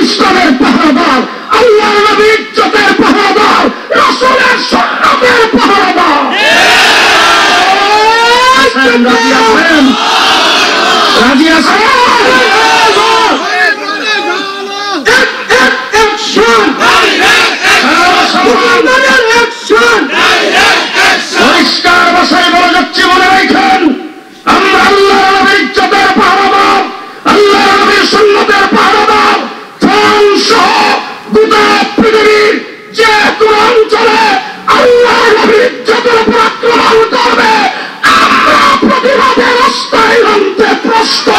ইসলামের পাহারাদার, আল্লাহর নবীর ইজ্জতের পাহারাদার, রাসূলের সুন্নাতের পাহারাদার। রাজি আছেন? রাজি আছেন? পরিষ্কার ভাষায় বলা যাচ্ছে, মনে রাখেন আমরা আল্লাহর নবীর ইজ্জতের পাহারাদার, আল্লাহর নবীর সুন্নাতের পাহারাদার। সহ গোটা পৃথিবীর যে কোন অঞ্চলে আল্লাহর নবীর ইজ্জতের উপর আক্রমণ করবে, আমরা প্রতিবাদের রাস্তায় নামতে প্রস্তুত।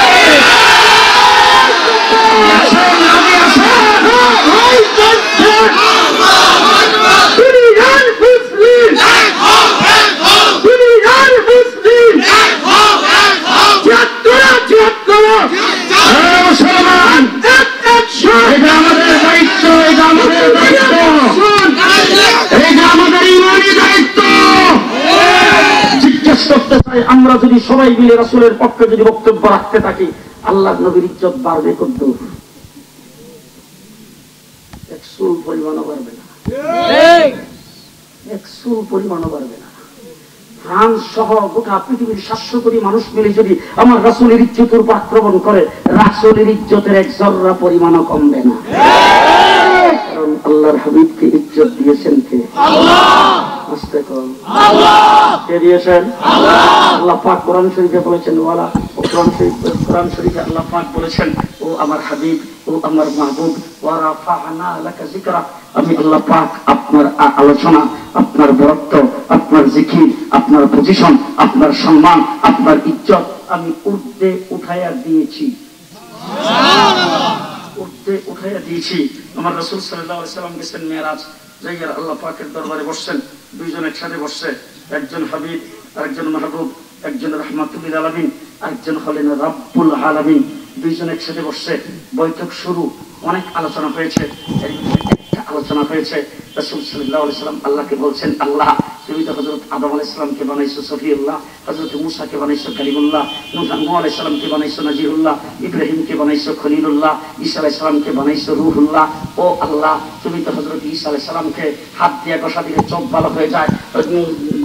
আমরা যদি সবাই মিলে রাসূলের পক্ষে যদি বক্তব্য রাখতে থাকি, আল্লাহর নবীর ইজ্জত বাড়বে কতদূর? এক চুল পরিমাণও বাড়বে না, এক চুল পরিমাণও বাড়বে না। ফ্রান্স সহ গোটা পৃথিবীর 700 কোটি মানুষ মিলে যদি আমার রাসূলের ইজ্জতের উপর আক্রমণ করে, রাসূলের ইজ্জতের এক জররা পরিমাণও কমবে না। কারণ আল্লাহর হাবিবকে ইজ্জত দিয়েছেন কে? আল্লাহ। আস্তে কর, আল্লাহ। কে দিয়েছেন? আল্লাহ। আল্লাহ পাক কোরআন শরীফে বলেছেন, ওয়ালা কোরআন শরীফে আল্লাহ পাক বলেছেন, ও আমার হাবিব, ও আমার মাহবুব, ওয়া রাফা'না লাকা যিকরা। আমি আল্লাহ পাক আপনার আলোচনা, আপনার বরত্ব, আপনার জিকির, আপনার পজিশন, আপনার সম্মান, আপনার ইজ্জত আমি ঊর্ধ্বে উঠাইয়া দিয়েছি। ঊর্ধ্বে উঠাইয়া দিয়েছি। আমার রাসূল সাল্লাল্লাহু আলাইহি ওয়াসাল্লাম গেছেন মেরাজ, যাইয়া আল্লাহ পাকের দরবারে বসছেন। দুইজন একসাথে বসছে, একজন হাবিব আরেকজন মাহবুব, একজন রাহমাতুল লিল আলামিন, আরেকজন হলেন রাব্বুল আলামিন। দুইজন একসাথে বসছে, বৈঠক শুরু। অনেক আলোচনা হয়েছে, এর ভিতরে একটা আলোচনা হয়েছে। রাসূল সাল্লাল্লাহু আলাইহি ওয়াসাল্লাম আল্লাহকে বলছেন, আল্লাহ তুমি তো হযরত আদম আলাইহিস সালামকে বানাইছো সফিউল্লাহ, হযরত মূসাকে বানাইছো কালিমুল্লাহ, নূহ আলাইহিস সালামকে বানাইছো নাজিরুল্লাহ, ইব্রাহিমকে বানাইছো খলিলুল্লাহ, ঈসা আলাইহিস সালামকে বানাইছো রূহুল্লাহ। ও আল্লাহ তুমি তো হযরত ঈসা আলাইহিস সালামকে হাত দিয়ে কষা দিলে চোখ ভালো হয়ে যায়,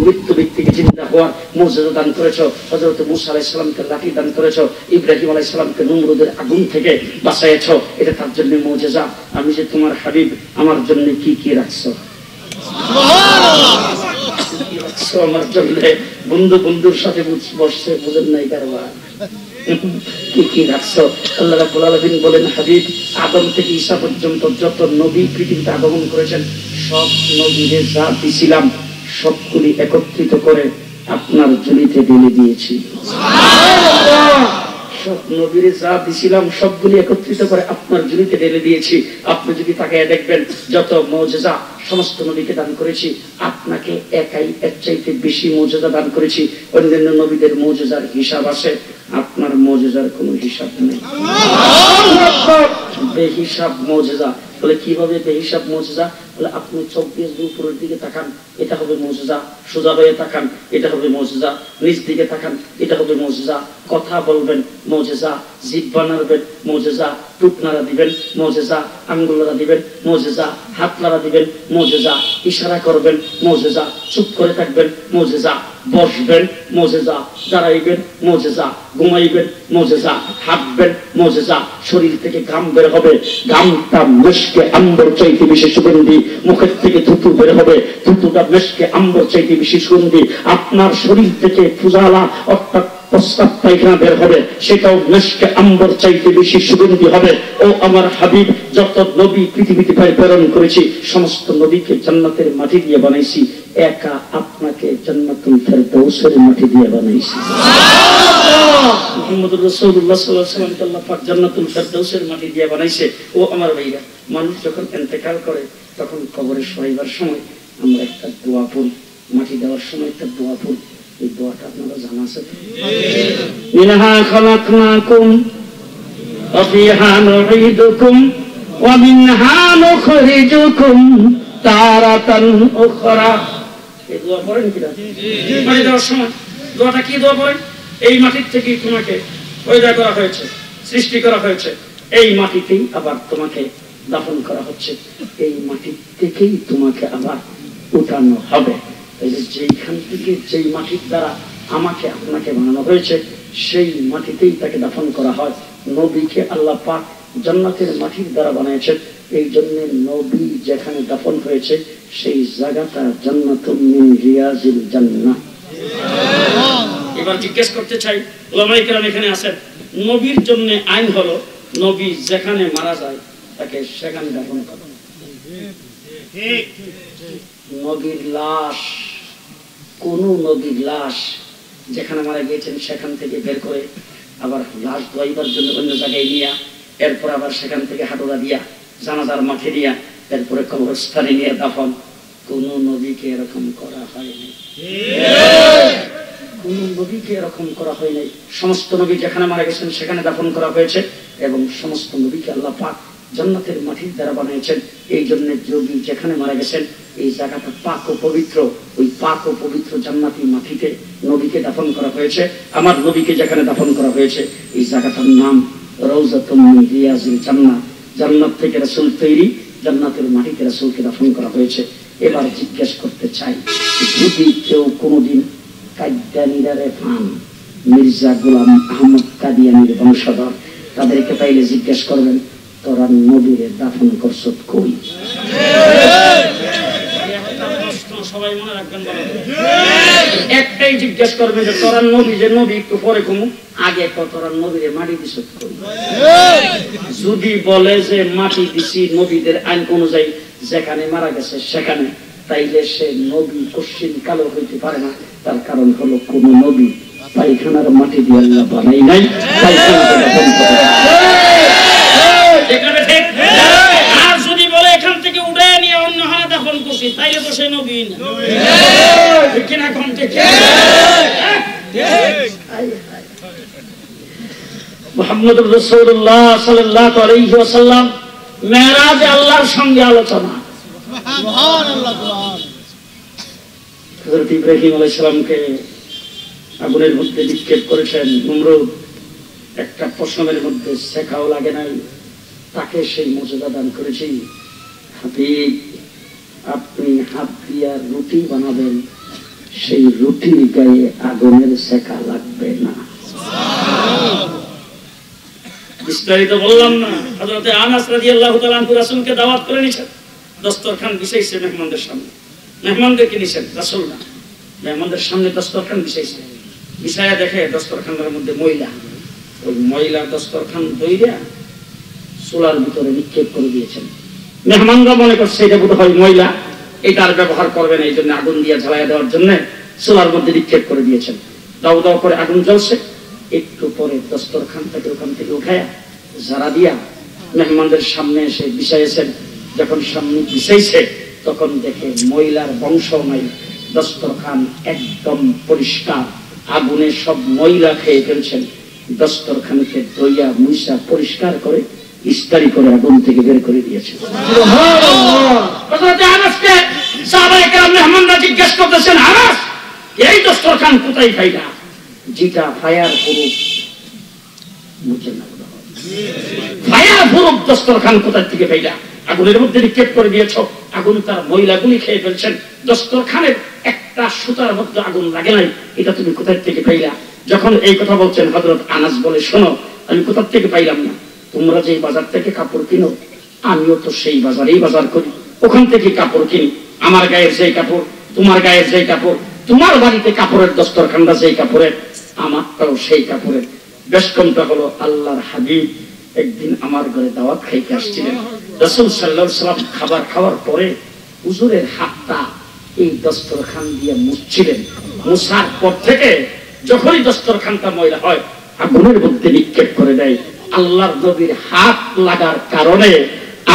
মৃত্যু ব্যক্তিকে জিন্দা হওয়ার মুজিজা দান করেছো, হযরত মূসা আলাইহিস সালামকে লাঠি দান করেছো, ইব্রাহিম আলাইহিস সালামকে নমরুদের আগুন থেকে বাঁচাইছো। এটা তার জন্য মুজিজা। আমি যে তোমার হাবিব, আমার জন্য কি কি রাখছো? সুবহানাল্লাহ। আমার জন্য বন্ধু বন্ধুর সাথে বসছে, বুঝেন নাই কারবার কি কি রাখছো? আল্লাহ রাব্বুল আলামিন বলেন, হাবিব আদম থেকে ঈসা পর্যন্ত যত নবী পৃথিবীতে আগমন করেছেন, সব নবীরে যা দিয়েছিলাম সবগুলি একত্রিত করে আপনার ঝুলিতে ঢেলে দিয়েছি। সব নবীরে যা দিয়েছিলাম সবগুলি একত্রিত করে আপনার ঝুলিতে ঢেলে দিয়েছি। আপনি যদি তাকায় দেখবেন, যত মুজিজা সমস্ত নবীকে দান করেছি, আপনাকে একাই এর চাইতে বেশি মুজিজা দান করেছি। অন্যান্য নবীদের মুজিজার হিসাব আছে, আপনার মুজিজার কোনো হিসাব নেই। বেহিসাব মুজিজা। বলে কিভাবে বেহিসাব মুজিজা? বলে আপনি 24 দিন উপরের দিকে তাকান, এটা হবে মুজিজা। সোজা হয়ে তাকান, এটা হবে মুজিজা। নিচ দিকে তাকান, এটা হবে মুজিজা। কথা বলবেন, মুজিজা। জিহ্বা নাড়বেন, মুজিজা। টুক নাড়া দিবেন, মুজিজা। আঙ্গুল নাড়া দিবেন, মুজিজা। হাত নাড়া দিবেন, মুজিজা। ইশারা করবেন, মুজিজা। চুপ করে থাকবেন, মুজিজা। বসবেন, মুজিজা। দাঁড়াইবেন, মুজিজা। ঘুমাইবেন, মুজিজা। হাঁটবেন, মুজিজা। শরীর থেকে ঘাম বের হবে, ঘামটা মেশকে আম্বর চাইতে বেশি সুগন্ধি। মুখের থেকে থুতু বের হবে, থুতুটা মেশকে আম্বর চাইতে বেশি সুগন্ধি। আপনার শরীর থেকে ফুজালা অর্থাৎ প্রস্তাব পায়খানা বের হবে, সেটাও মেশকে আম্বর চাইতে বেশি সুগন্ধি হবে। ও আমার হাবিব, যত নবী পৃথিবীতে প্রেরণ করেছি, সমস্ত নবীকে জান্নাতের মাটি দিয়ে বানাইছি, একা আপনাকে জান্নাতুল ফেরদাউসের মাটি দিয়ে বানাইছি। মুহাম্মদুর রাসূলুল্লাহ সাল্লাল্লাহু আলাইহি ওয়াসাল্লাম আল্লাহ পাক জান্নাতুল ফেরদাউসের মাটি দিয়ে বানাইছে। ও আমার ভাইরা, মানুষ যখন ইন্তেকাল করে তখন কবরে শোয়াইবার সময় আমরা একটা দোয়া পড়ি, মাটি দেওয়ার সময় একটা দোয়া পড়ি। এই দোয়াটা আপনারা জানা আছে? মিনহা খালাকনাকুম ওয়া ফিহা নুঈদুকুম ওয়া মিনহা নুখরিজুকুম তারাতান উখরা। এই দোয়া পড়েন কিনা? মাটি দেওয়ার সময় দোয়াটা কি দোয়া পড়েন? এই মাটির থেকে তোমাকে পয়দা করা হয়েছে, সৃষ্টি করা হয়েছে, এই মাটিতেই আবার তোমাকে দাফন করা হচ্ছে, এই মাটির থেকেই তোমাকে আবার উঠানো হবে। যেইখান থেকে যেই মাটির দ্বারা আমাকে আপনাকে বানানো হয়েছে, সেই মাটিতেই তাকে দাফন করা হয়। নবীকে আল্লাহ পাক জান্নাতের মাটির দ্বারা বানিয়েছেন, এই জন্য নবী যেখানে দাফন হয়েছে সেই জায়গাটা জান্নাতুম মিন রিয়াজিল জান্নাহ। এবার জিজ্ঞেস করতে চাই, উলামায়ে কেরাম এখানে আছেন, নবীর জন্য আইন হলো নবী যেখানে মারা যায় তাকে সেখানে দাফন করা। নবীর লাশ, কোন নবীর লাশ যেখানে মারা গিয়েছেন সেখান থেকে বের করে আবার লাশ ধোয়াইবার জন্য অন্য জায়গায় নিয়ে, এরপর আবার সেখান থেকে হাঁটুরা দিয়া জানাজার মাঠে দিয়া, এরপরে কবরস্থানে নিয়ে দাফন, কোন নবীকে এরকম করা হয়নি। কোন নবীকে এরকম করা হয় নাই। সমস্ত নবী যেখানে মারা গেছেন সেখানে দাফন করা হয়েছে, এবং সমস্ত নবীকে আল্লাহ পাক জান্নাতের মাটির দ্বারা বানিয়েছেন। এই জন্য নবী যেখানে মারা গেছেন এই জায়গাটা পাক ও পবিত্র, ওই পাক ও পবিত্র জান্নাতি মাটিতে নবীকে দাফন করা হয়েছে। আমার নবীকে যেখানে দাফন করা হয়েছে এই জায়গাটার নাম রওজাতুম মিন রিয়াজিল জান্নাহ। জান্নাত থেকে রাসূল তৈরি, জান্নাতের মাটিতে রাসূলকে দাফন করা হয়েছে। এবার জিজ্ঞেস করতে চাই, যদি কেউ কোনোদিন কাদিয়ানীরা পান, মির্জা গোলাম আহমদ কাদিয়ানীর বংশধর, তাদেরকে পাইলে জিজ্ঞেস করবেন, তোরা নবীরে দাফন করছ কই? সবাই মনে রাখবেন, একটাই জিজ্ঞেস করবে যে তোরা নবী, যে নবী একটু পরে কমু, আগে তোরা নবীরে মাটি দিছ কই? যদি বলে যে মাটি দিছি নবীদের আইন অনুযায়ী যেখানে মারা গেছে সেখানে, তাইলে সে নবী কোশ্চিন কালো হইতে পারে না। তার কারণ হলো কোন নবী পায়খানার মাটি দিয়ে আল্লাহ বানাই নাই, আর যদি বলে এখান থেকে উঠে নিয়ে অন্য হানা দাফন করছি, তাইলে তো সে নবী না। কিনা কোন থেকে মুহাম্মদুর রাসূলুল্লাহ সাল্লাল্লাহু আলাইহি ওয়াসাল্লাম মেরাজে আল্লাহর সঙ্গে আলোচনা। সুবহানাল্লাহ। হযরত ইব্রাহিম আলাইহিস সালামকে আগুনের মধ্যে নিক্ষেপ করেছেন নমরুদ, একটা পশমের মধ্যে শেখাও লাগে নাই, তাকে সেই মর্যাদা দান করেছি। হাবিব, আপনি হাত দিয়া রুটি বানাবেন, সেই রুটির গায়ে আগুনের শেখা লাগবে না। বিস্তারিত বললাম না। হযরত আনাস রাদিয়াল্লাহু তাআলা আনহু রাসূলকে দাওয়াত করে নিয়েছেন, দস্তরখান বিছাইছে মেহমানদের সামনে, মেহমানদেরকে নিছেন, রাসূল না, মেহমানদের সামনে দস্তরখান বিছাইছে। বিছায়া দেখে দস্তরখানের মধ্যে ময়লা, ওই ময়লা দস্তরখান দইরা চুলার ভিতরে নিক্ষেপ করে দিয়েছেন। মেহমানরা মনে করছে এটা বোধ হয় ময়লা, এটার ব্যবহার করবেন, এই জন্য আগুন দিয়ে জ্বালাইয়া দেওয়ার জন্য চুলার মধ্যে নিক্ষেপ করে দিয়েছেন। দাও দাও করে আগুন জ্বলছে, একটু পরে দস্তরখানটাকে ওখান থেকে উঠায়া ঝাড়া দিয়া মেহমানদের সামনে এসে বিছাইছেন। যখন সামনে বিছাইছে তখন দেখে ময়লার বংশ নাই, দস্তরখান একদম পরিষ্কার, আগুনে সব ময়লা খেয়ে ফেলছেন। দস্তরখানকে দইয়া মুইসা পরিষ্কার করে ইস্তারি করে আগুন থেকে বের করে দিয়েছে। সাহাবায়ে কেরাম মেহমানরা জিজ্ঞেস করতেছেন, আনাস এই দস্তরখান কোথায় পাইলা? যেটা ফায়ার প্রুফ, বুঝছেন না? ফায়ার প্রুফ দস্তরখান কোথা থেকে পাইলা? আগুনের মধ্যে নিক্ষেপ করে দিয়েছ, আগুন তার ময়লাগুলি খেয়ে ফেলছেন, দস্তরখানের একটা সুতার মধ্যে আগুন লাগে নাই, এটা তুমি কোথা থেকে পাইলা? যখন এই কথা বলছেন, হযরত আনাস বলে, শোনো, আমি কোথা থেকে পাইলাম না, তোমরা যে বাজার থেকে কাপড় কিনো, আমিও তো সেই বাজারেই বাজার করি, ওখান থেকে কাপড় কিনি। আমার গায়ের যেই কাপড়, তোমার গায়ের যেই কাপড়, তোমার বাড়িতে কাপড়ের দস্তরখানটা যেই কাপড়ের, আমারটাও সেই কাপড়ের। বেশ কমটা হলো আল্লাহর হাবিব একদিন আমার ঘরে দাওয়াত খাইতে আসছিলেন। রাসূল সাল্লাল্লাহু আলাইহি ওয়াসাল্লাম খাবার খাওয়ার পরে হুজুরের হাতটা এই দস্তরখান দিয়ে মুছছিলেন। মুছার পর থেকে যখনই দস্তরখানটা ময়লা হয়, আগুনের মধ্যে নিক্ষেপ করে দেয়। আল্লাহর নবীর হাত লাগার কারণে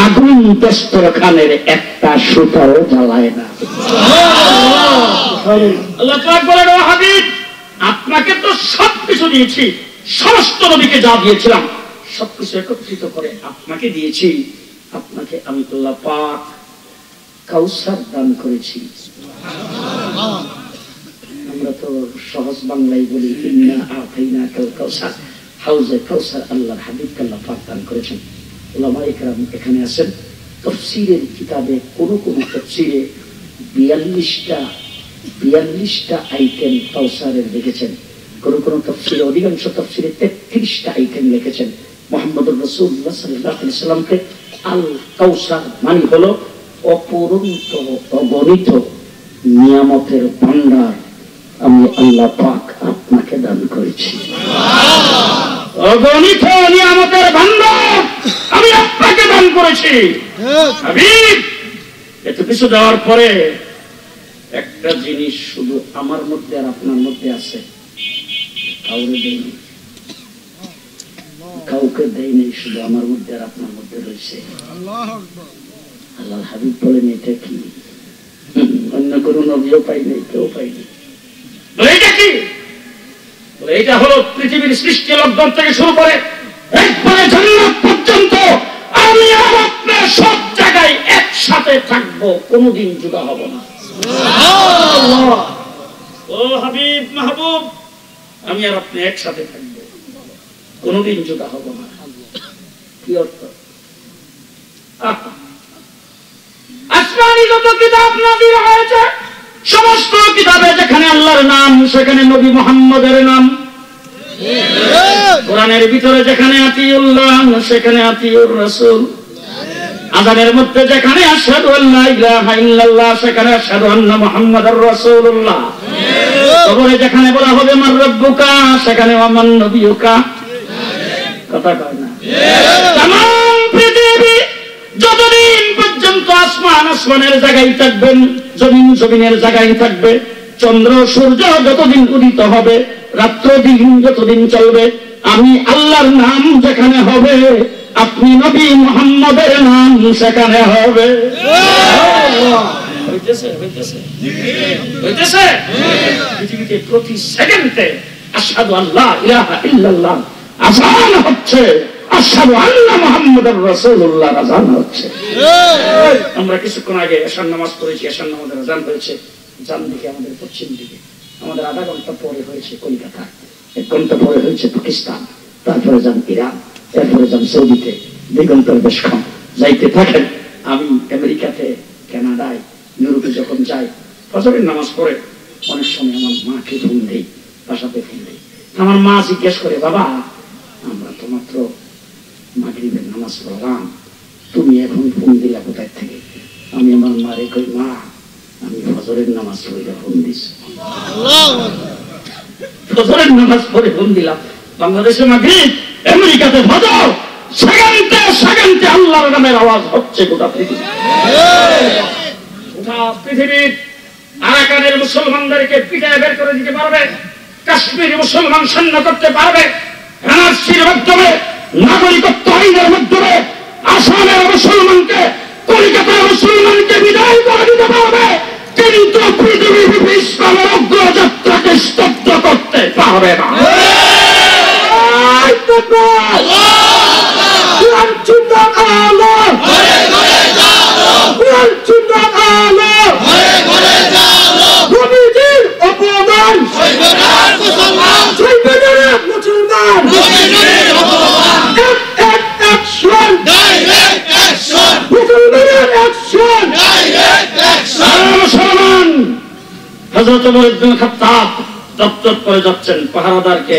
আগুন দস্তরখানের একটা সুতাও জ্বালায় না। আল্লাহ পাক বলেন, ও হাবিব, আপনাকে তো সবকিছু দিয়েছি, সমস্ত নবীকে যা দিয়েছিলাম সবকিছু একত্রিত করে আপনাকে দিয়েছি। আপনাকে আমি আল্লাহ পাক কাউসার দান করেছি। আমরা তো সহজ বাংলায় বলি, ইন্না আতাইনাকাল কাউসার, হাউজে কাউসার আল্লাহর হাবিবকে আল্লাহ পাক দান করেছেন। উলামায়ে কেরাম এখানে আছেন, তাফসীরের কিতাবে কোন কোন তাফসীরে 42টা আইটেম কাউসারের লিখেছেন, কোন কোন তাফসীরে, অধিকাংশ তাফসীরে 33টা আইটেম লিখেছেন। মুহাম্মদুর রাসূলুল্লাহ সাল্লাল্লাহু আলাইহি ওয়াসাল্লামকে আল কাউসার মানে হলো অপূরন্ত অগণিত নিয়ামতের ভান্ডার আমি আল্লাহ পাক আপনাকে দান করেছি। অগণিত নিয়ামতের ভান্ডার আমি আপনাকে দান করেছি। হাবিব, এত কিছু দেওয়ার পরে একটা জিনিস শুধু আমার মধ্যে আর আপনার মধ্যে আছে, কাউকে দেয়নি, কাউকে দেয়নি, শুধু আমার মধ্যে আর আপনার মধ্যে রয়েছে। আল্লাহর হাবিব বলেন, এটা কি? অন্য কোনো নবীও পাইনি, কেউ পাইনি। এটা কি? এটা হলো পৃথিবীর সৃষ্টি লগ্ন থেকে শুরু করে একবারে জান্নাত পর্যন্ত আমি আর আপনার সব জায়গায় একসাথে থাকবো, কোনোদিন জুদা হব না। ও হাবিব, মাহবুব, আমি আর আপনি একসাথে থাকবো, কোনোদিন জুদা হব না। কি অর্থ? আসমানি যত কিতাব নাযিল হয়েছে, সমস্ত কিতাবে যেখানে আল্লাহর নাম, সেখানে নবী মুহাম্মদের নাম। কোরআনের ভিতরে যেখানে আতিউল্লাহ, সেখানে আতিউর রাসূল। আযানের মধ্যে যেখানে আশহাদু আল্লা ইলাহা ইল্লাল্লাহ, সেখানে আশহাদু আন্না মুহাম্মাদার রাসূলুল্লাহ। কবরে যেখানে বলা হবে মান রাব্বুকা, সেখানে ওয়ামান নবিয়ুকা। কথা কয় না? তামাম পৃথিবী যতদিন পর্যন্ত আসমানের জায়গায় থাকবেন, জমিনের জায়গায় থাকবে, চন্দ্র সূর্য যতদিন উদিত হবে, রাত্র দিন যতদিন চলবে, আমি আল্লাহর নাম যেখানে হবে, আপনি নবী মুহাম্মদের নাম সেখানে হবে। পৃথিবীতে প্রতি সেকেন্ডে আশহাদু আল্লা ইলাহা ইল্লাল্লাহ আযান হচ্ছে, আশহাদু আন্না মুহাম্মাদার রাসূলুল্লাহ আযান হচ্ছে। আমরা কিছুক্ষণ আগে এশার নামাজ পড়েছি, এশার নামাজের আযান হয়েছে ডান দিকে, আমাদের পশ্চিম দিকে। আমাদের আধা ঘন্টা পরে হয়েছে কলকাতা, 1 ঘন্টা পরে হয়েছে পাকিস্তান, তারপরে যান ইরান, এরপরে যান সৌদিতে। 2 ঘন্টার বেশ কম যাইতে থাকেন। আমি আমেরিকাতে, কানাডায়, ইউরোপে যখন যাই, ফজরের নামাজ পড়ে অনেক সময় আমার মাকে ফোন দেই, বাসাতে ফোন দেই। আমার মা জিজ্ঞেস করে, বাবা, আমরা তো মাত্র মাগরিবের নামাজ পড়লাম, তুমি এখন ফোন দিলা কোথায় থেকে? আমি আমার মারে কই, মা, আমি ফজরের নামাজ পড়ে ফোন দিছি। ফজরের নামাজ পড়ে ফোন দিলাম। বাংলাদেশে মাগরিব, আমেরিকাতে ফজর, সেকেন্ডে সেকেন্ডে আল্লাহর নামের আওয়াজ হচ্ছে গোটা পৃথিবী। গোটা পৃথিবীর আরাকানের মুসলমানদেরকে পিটায় বের করে দিতে পারবে, কাশ্মীরি মুসলমান সৈন্য করতে পারবে, এনআরসির মাধ্যমে, নাগরিকত্ব আইনের মাধ্যমে আসামের মুসলমানকে, কলকাতার মুসলমানকে বিদায় করে দিতে পারবে, কিন্তু পৃথিবীর ইসলামের অগ্রযাত্রাকে স্তব্ধ করতে পারবে না। হযরত ওমর ইবনে খাত্তাব দপ্তর করে যাচ্ছেন, পাহারাদারকে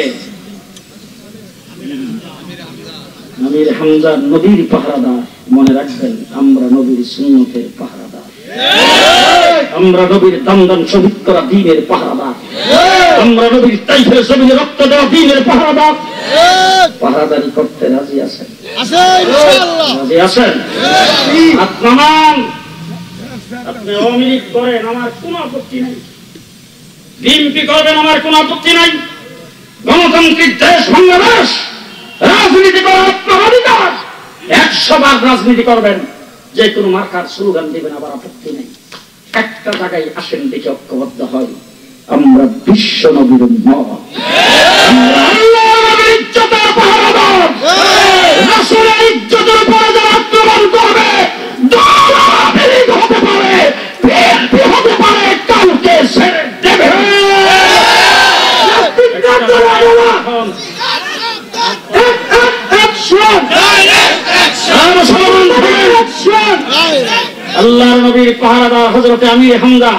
আমির হামজা নবীর পাহারাদার, মনে রাখবেন আমরা নবীর সুন্নতের পাহারাদার, আমরা নবীর দান শহীদ করা দ্বীনের পাহারাদার, আমরা নবীর তাইফের জমিনে রক্ত দেওয়া দ্বীনের পাহারাদার। পাহারাদারি করতে রাজি আছেন? রাজি আছেন? আপনার আপনি আওয়ামী লীগ করেন, আমার কোনো আপত্তি নাই। বিএনপি করবেন, আমার কোনো আপত্তি নাই। গণতান্ত্রিক দেশ বাংলাদেশ, রাজনীতি করার আপনার অধিকার। 100 বার রাজনীতি করবেন, যে কোনো মার্কার স্লোগান দিবেন, আবার আপত্তি নেই। একটা জায়গায় আসেন, দেখে ঐক্যবদ্ধ হয়, আমরা বিশ্ব নবীর উম্মত, আমরা আল্লাহর নবীর ইজ্জতের পাহারাদার। রাসূলের ইজ্জতের উপরে যারা আক্রমণ করবে, দলাবিলি হতে পারে, বিএনপি হতে পারে, কাউকে ছেড়ে দেবে। আল্লাহর নবীর পাহারাদার হযরত আমির হামজা,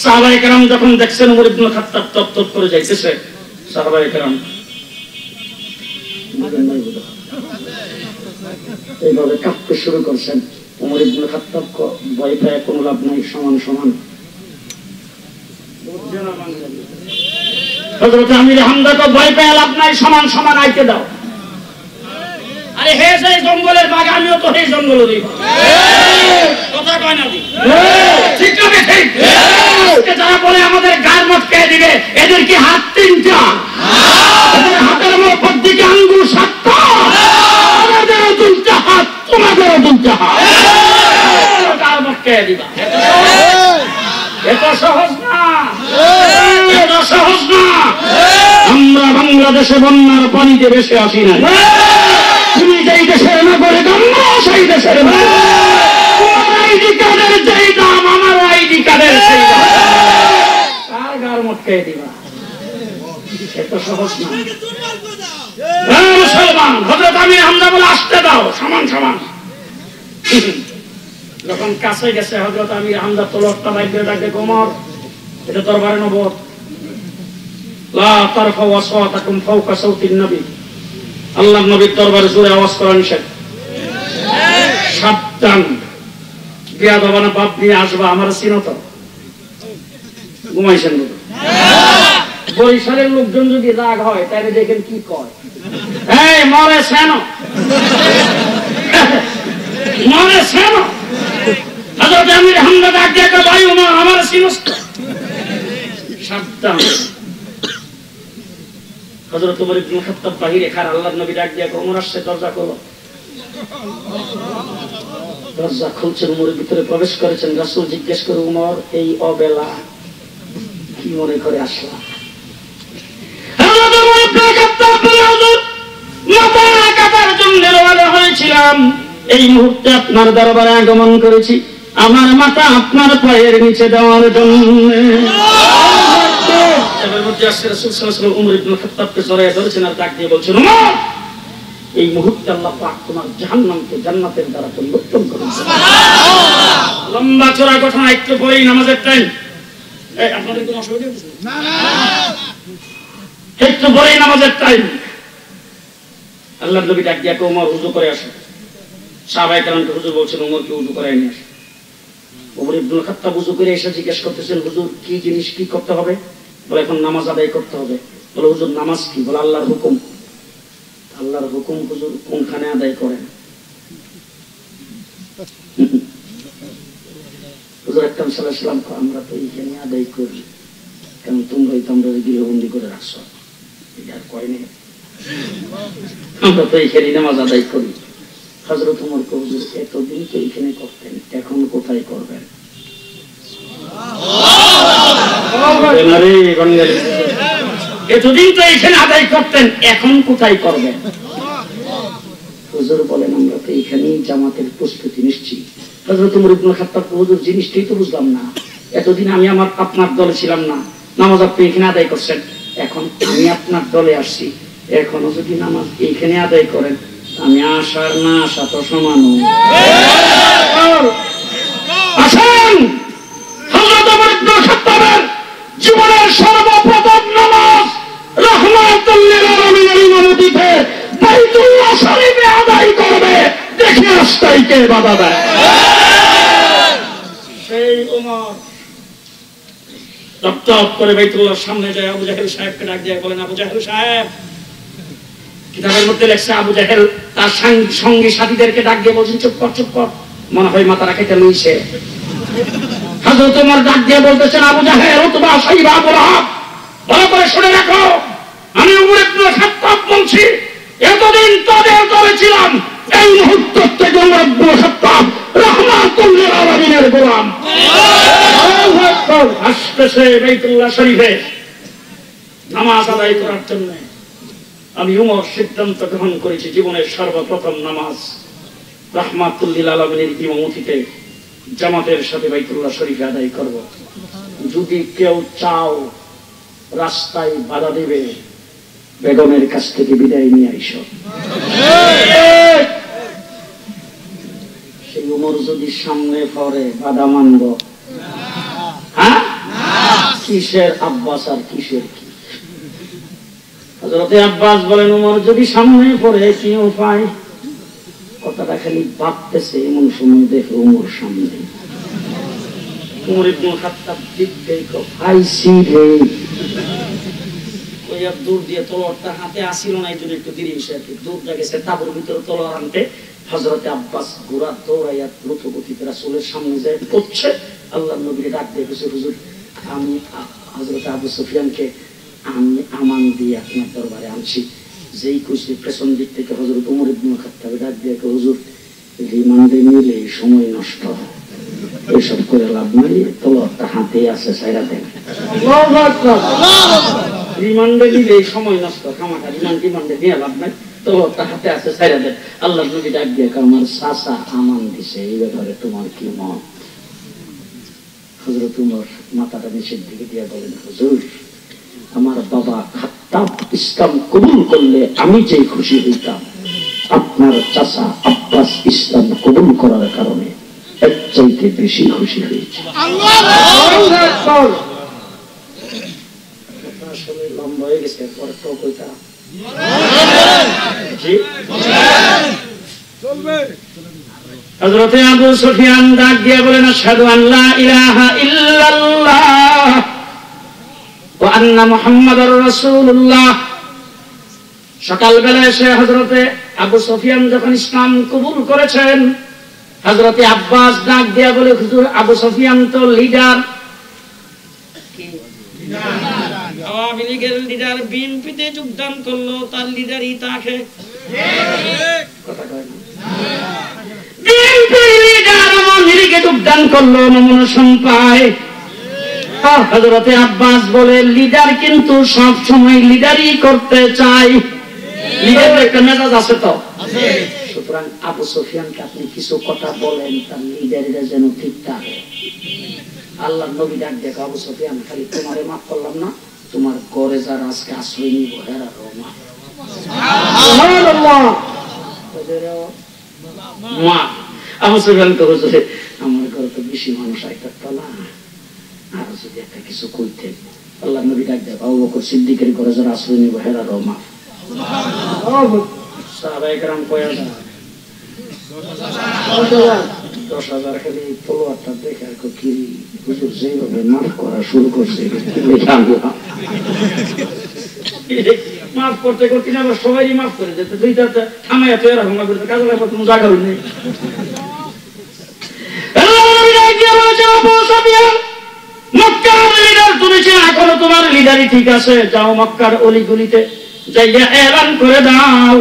সাহাবায়ে কেরাম যখন দেখছেন ওমর ইবনে খাত্তাব তপ্তপ করে যাইতেছে, সাহাবায়ে কেরাম এইভাবে কাঁপতে শুরু করছেন। ওমর ইবনে খাত্তাব ভয় পায় কোনো লাভ নাই, সমান সমান। হযরত আমির হামজাকে ভয় পায় লাভ নাই, সমান সমান আইতে দাও। আরে হে সেই জঙ্গলের বাঘ, আমিও তো সেই জঙ্গলেরই বাঘ। কথা কয় না? ঠিক না ঠিক? যারা বলে আমাদের গায়ের মধ্যে দিবে, এদের কি হাত 3টা? এদের হাতের মধ্যে দিকে আঙ্গুল 7টা। আমাদেরও 2টা হাত, তোমাদেরও 2টা হাত। গায়ের মধ্যে দিবা, এত সহজ না, এত সহজ না। আমরা বাংলাদেশে বন্যার পানিতে ভেসে আসি না। তুমি যেই দেশের নাগরিক, আমরা সেই দেশের নাগরিক। তোমার আইডি কার্ডের যেই দাম, আমার আইডি কার্ডের সেই দাম। কার গার মটকে দিবা, এত সহজ না। মুসলমান হযরত আমির হামজা বলে আসতে দাও, সমান সমান। যখন কাছে গেছে হযরত আমির হামজা তলোয়ারটা বাইরে ডাকে, ওমর এটা দরবারে নবুয়ত, লা তারফাউ আসওয়াতাকুম ফাওকা সাওতিন নবী। আল্লাহর নবীর দরবারে জোরে আওয়াজ করা নিষেধ। সাবধান, বিয়াদবানা বাপ নিয়ে আসবা, আমার চিনো তো? ঘুমাইছেন? বরিশালের লোকজন যদি রাগ হয়, তাহলে দেখেন কি কয়, এই মরে সেন, মরে সেন। হযরত আমির হামজা ডাক দিয়ে কয়, ভাই ওমর আমার চিনোস তো? সাবধান। হযরত ওমর ইবনে খাত্তাব বাহিরে খার, আল্লাহর নবী ডাক দিয়ে কয়, ওমর আসছে, দরজা খোলো। দরজা খুলছেন, ওমর ভিতরে প্রবেশ করেছেন। রাসূল জিজ্ঞেস করে, ওমর এই অবেলা কি মনে করে আসলা? হযরত ওমর ইবনে খাত্তাব বলে, হুজুর মাথা কাটার জন্য রওনা হয়েছিলাম, এই মুহূর্তে আপনার দরবারে আগমন করেছি, আমার মাথা আপনার পায়ের নিচে দেওয়ার জন্য। এর মধ্যে আসছে রাসূল সাল্লাল্লাহু আলাইহি ওয়াসাল্লাম ওমর ইবনে খাত্তাবকে জড়িয়ে ধরেছেন আর ডাক দিয়ে বলছেন, ওমর এই মুহূর্তে আল্লাহ পাক তোমার জাহান্নামকে জান্নাতের দ্বারা পরিবর্তন করেন। সুবহানাল্লাহ। লম্বা চড়া ঘটনা, একটু পরেই নামাজের টাইম। এই আপনাদের কোনো অসুবিধা হচ্ছে না? একটু পরেই নামাজের টাইম। আল্লাহর নবী ডাক দিয়ে ওমর ওযু করে আসো। সাহাবায়ে কেরামকে হুজুর বলছেন, ওমরকে ওযু করে নিয়ে আসো। ওমর ইবনে খাত্তাব ওযু করে এসে জিজ্ঞেস করতেছেন, হুজুর কি জিনিস কি করতে হবে? বলে এখন নামাজ আদায় করতে হবে। বলে হুজুর নামাজ কি? বলে আল্লাহর হুকুম। আল্লাহর হুকুম হুজুর কোনখানে আদায় করেন? হুজুর আকরাম সাল্লাল্লাহু আলাইহি ওয়াসাল্লাম, আমরা তো এইখানে আদায় করি, কারণ তোমরাই তো আমরা গৃহবন্দী করে রাখছো। এটা আর কয় নেই, আমরা তো এইখানে নামাজ আদায় করি। হযরত ওমর কে, হুজুর এতদিন তো এইখানে করতেন, এখন কোথায় করবেন? এতদিন তো এখানে আদায় করতেন, এখন কোথায় করবেন? হুজুর বলেন, আমরা তো এখানেই জামাতের প্রস্তুতি নিচ্ছি। হযরত ওমর ইবনে খাত্তাব, হুজুর জিনিসটাই তো বুঝলাম না, এতদিন আমি আপনার দলে ছিলাম না, নামাজ আপনি এখানে আদায় করছেন, এখন আমি আপনার দলে আসছি, এখনো যদি নামাজ এইখানে আদায় করেন, আমি আসার না আসা তো সমান। আসেন হযরত ওমর ইবনে খাত্তাবের জীবন কে বাধা দেয়? সেই ওমর টপ করে বাইতুল্লাহর সামনে যায় আবু জাহেল সাহেবকে ডাক দিয়ে বলেন, আবু জাহেল সাহেব, কিতাবের মধ্যে লেখছে আবু জাহেল তার সঙ্গী সাথীদেরকে ডাক দিয়ে বলছেন, চুপ কর, মনে হয় মাথা রাখাইতে লইছে। হযরত ওমর ডাক দিয়ে বলতেছেন, আবু জাহেল উতবা সাইবা আবু লাহাব, ভালো করে শুনে রাখো, আমি ওমর ইবনে খাত্তাব বলছি, এতদিন তাদের দলে ছিলাম, এই মুহূর্ত থেকে ওমর ইবনে খাত্তাব রাহমাতুল লিল আলামিনের গোলাম। আল্লাহু আকবার। আসতেছে বাইতুল্লাহ শরীফে নামাজ আদায় করার জন্য আমি ওমর সিদ্ধান্ত গ্রহণ করেছি, জীবনের সর্বপ্রথম নামাজ রাহমাতুল লিল আলামিনের ইমামতিতে জামাতের সাথে বাইতুল্লাহ শরীফে আদায় করব। যদি কেউ চাও রাস্তায় বাধা দেবে, বেগমের কাছ থেকে বিদায় নিয়ে আইসো। সেই ওমর যদি সামনে পড়ে বাধা মানব? হ্যাঁ, কিসের আব্বাস আর কিসের কি? হযরতে আব্বাস বলেন, ওমর যদি সামনে পড়ে কি উপায়? কথাটা খালি ভাবতেছে, এমন সময় দেখে ওমর সামনে। ওমর ইবনে খাত্তাব দিক থেকে ফাইসি রে কইয়া দূর দিয়ে তলোয়ারটা হাতে আসিল না, এই জন্য একটু দেরি হয়েছে আর কি। দূর গেছে তাবুর ভিতরে তলোয়ার আনতে, হযরতে আব্বাস ঘোড়া দৌড়াইয়া দ্রুত গতিতে রাসূলের সামনে যায় পড়ছে। আল্লাহর নবীর ডাক দিয়ে বলছে, হুজুর আমি হযরত আবু সুফিয়ানকে আমি আমান দিয়ে আপনার দরবারে আনছি। যেই কইছে পেছন দিক থেকে হযরত ওমর ইবনে খাত্তাব ডাক দিয়ে, হুজুর রিমান্ডে নিলে সময় নষ্ট, এসব করে লাভ নাই, তলোয়ারটা হাতে আছে, ছাইরা দেন। আল্লাহু আকবার। রিমান্ডে নিলে সময় নষ্ট, খামাখা রিমান্ডে নিয়ে লাভ নাই, তলোয়ারটা হাতে আছে, ছাইরা দেন। আল্লাহর নবী ডাক দিয়ে, আমার চাচা আমান দিছে, এই ব্যাপারে তোমার কি মত? হযরত ওমর মাথাটা নিচের দিকে দিয়ে বলেন, হুজুর আমার বাবা খাত্তাব ইসলাম কবুল করলে আমি যে খুশি হইতাম, আপনার চাচা আব্বাস ইসলাম কবুল করার কারণে এর চাইতে বেশি খুশি হয়েছে। আসলে লম্বা হয়ে গেছে, পরে তো কইতা হযরতে আবু সুফিয়ান ডাক দিয়ে বলেন, আশহাদু আল্লা ইলাহা ইল্লাল্লাহ ওয়া আন্না মুহাম্মাদুর রাসূলুল্লাহ। সকালবেলা এসে হযরতে আবু সুফিয়ান যখন ইসলাম কবুল করেছেন, হযরতে আব্বাস ডাক দিয়ে বলে, হুজুর আবু সুফিয়ান তো লিডার, আওয়ামী লীগের লিডার, বিএনপিতে যোগদান করলো, তার লিডারই তাকে কথা কয় না। বিএনপির লিডার আওয়ামী লীগে যোগদান করলো, নমিনেশন পায়। হযরতে আব্বাস বলে, লিডার কিন্তু সব সময় লিডারই করতে চায়, লিডারের একটা মেজাজ আছে তো। সুতরাং আবু সুফিয়ানকে আপনি কিছু কথা বলেন, তার লিডারেরা যেন ঠিক থাকে। আল্লাহর নবী ডাক দেখো, আবু সুফিয়ান খালি তোমারে মাফ করলাম না, তোমার ঘরে যারা আজকে আশ্রয় নিব হেরা মাফ। সুবহানাল্লাহ। আবু সুফিয়ান তো হুজুর আমার ঘরে তো বেশি মানুষ আইতো না, আর যদি একটা কিছু কইতেন। আল্লাহর নবী ডাক দেখো, আবু বকর সিদ্দিকের ঘরে যারা আশ্রয় নিব হেরা মাফ। সাহাবায়ে কেরাম কয় 10,000 খালি তলোয়ারটা দেখে আর কি হুজুর যেভাবে মাফ করা শুরু করছে, মাফ করতে করতে আবার সবাই মাফ করে যেতে, দুইটা থামাইয়া তো এরকম করতে কাজে লাগবে, কোনো জায়গা নেই। মক্কার লিডার তুমি এখনো তোমার লিডারই ঠিক আছে, যাও মক্কার অলিগলিতে যাইয়া এলান করে দাও,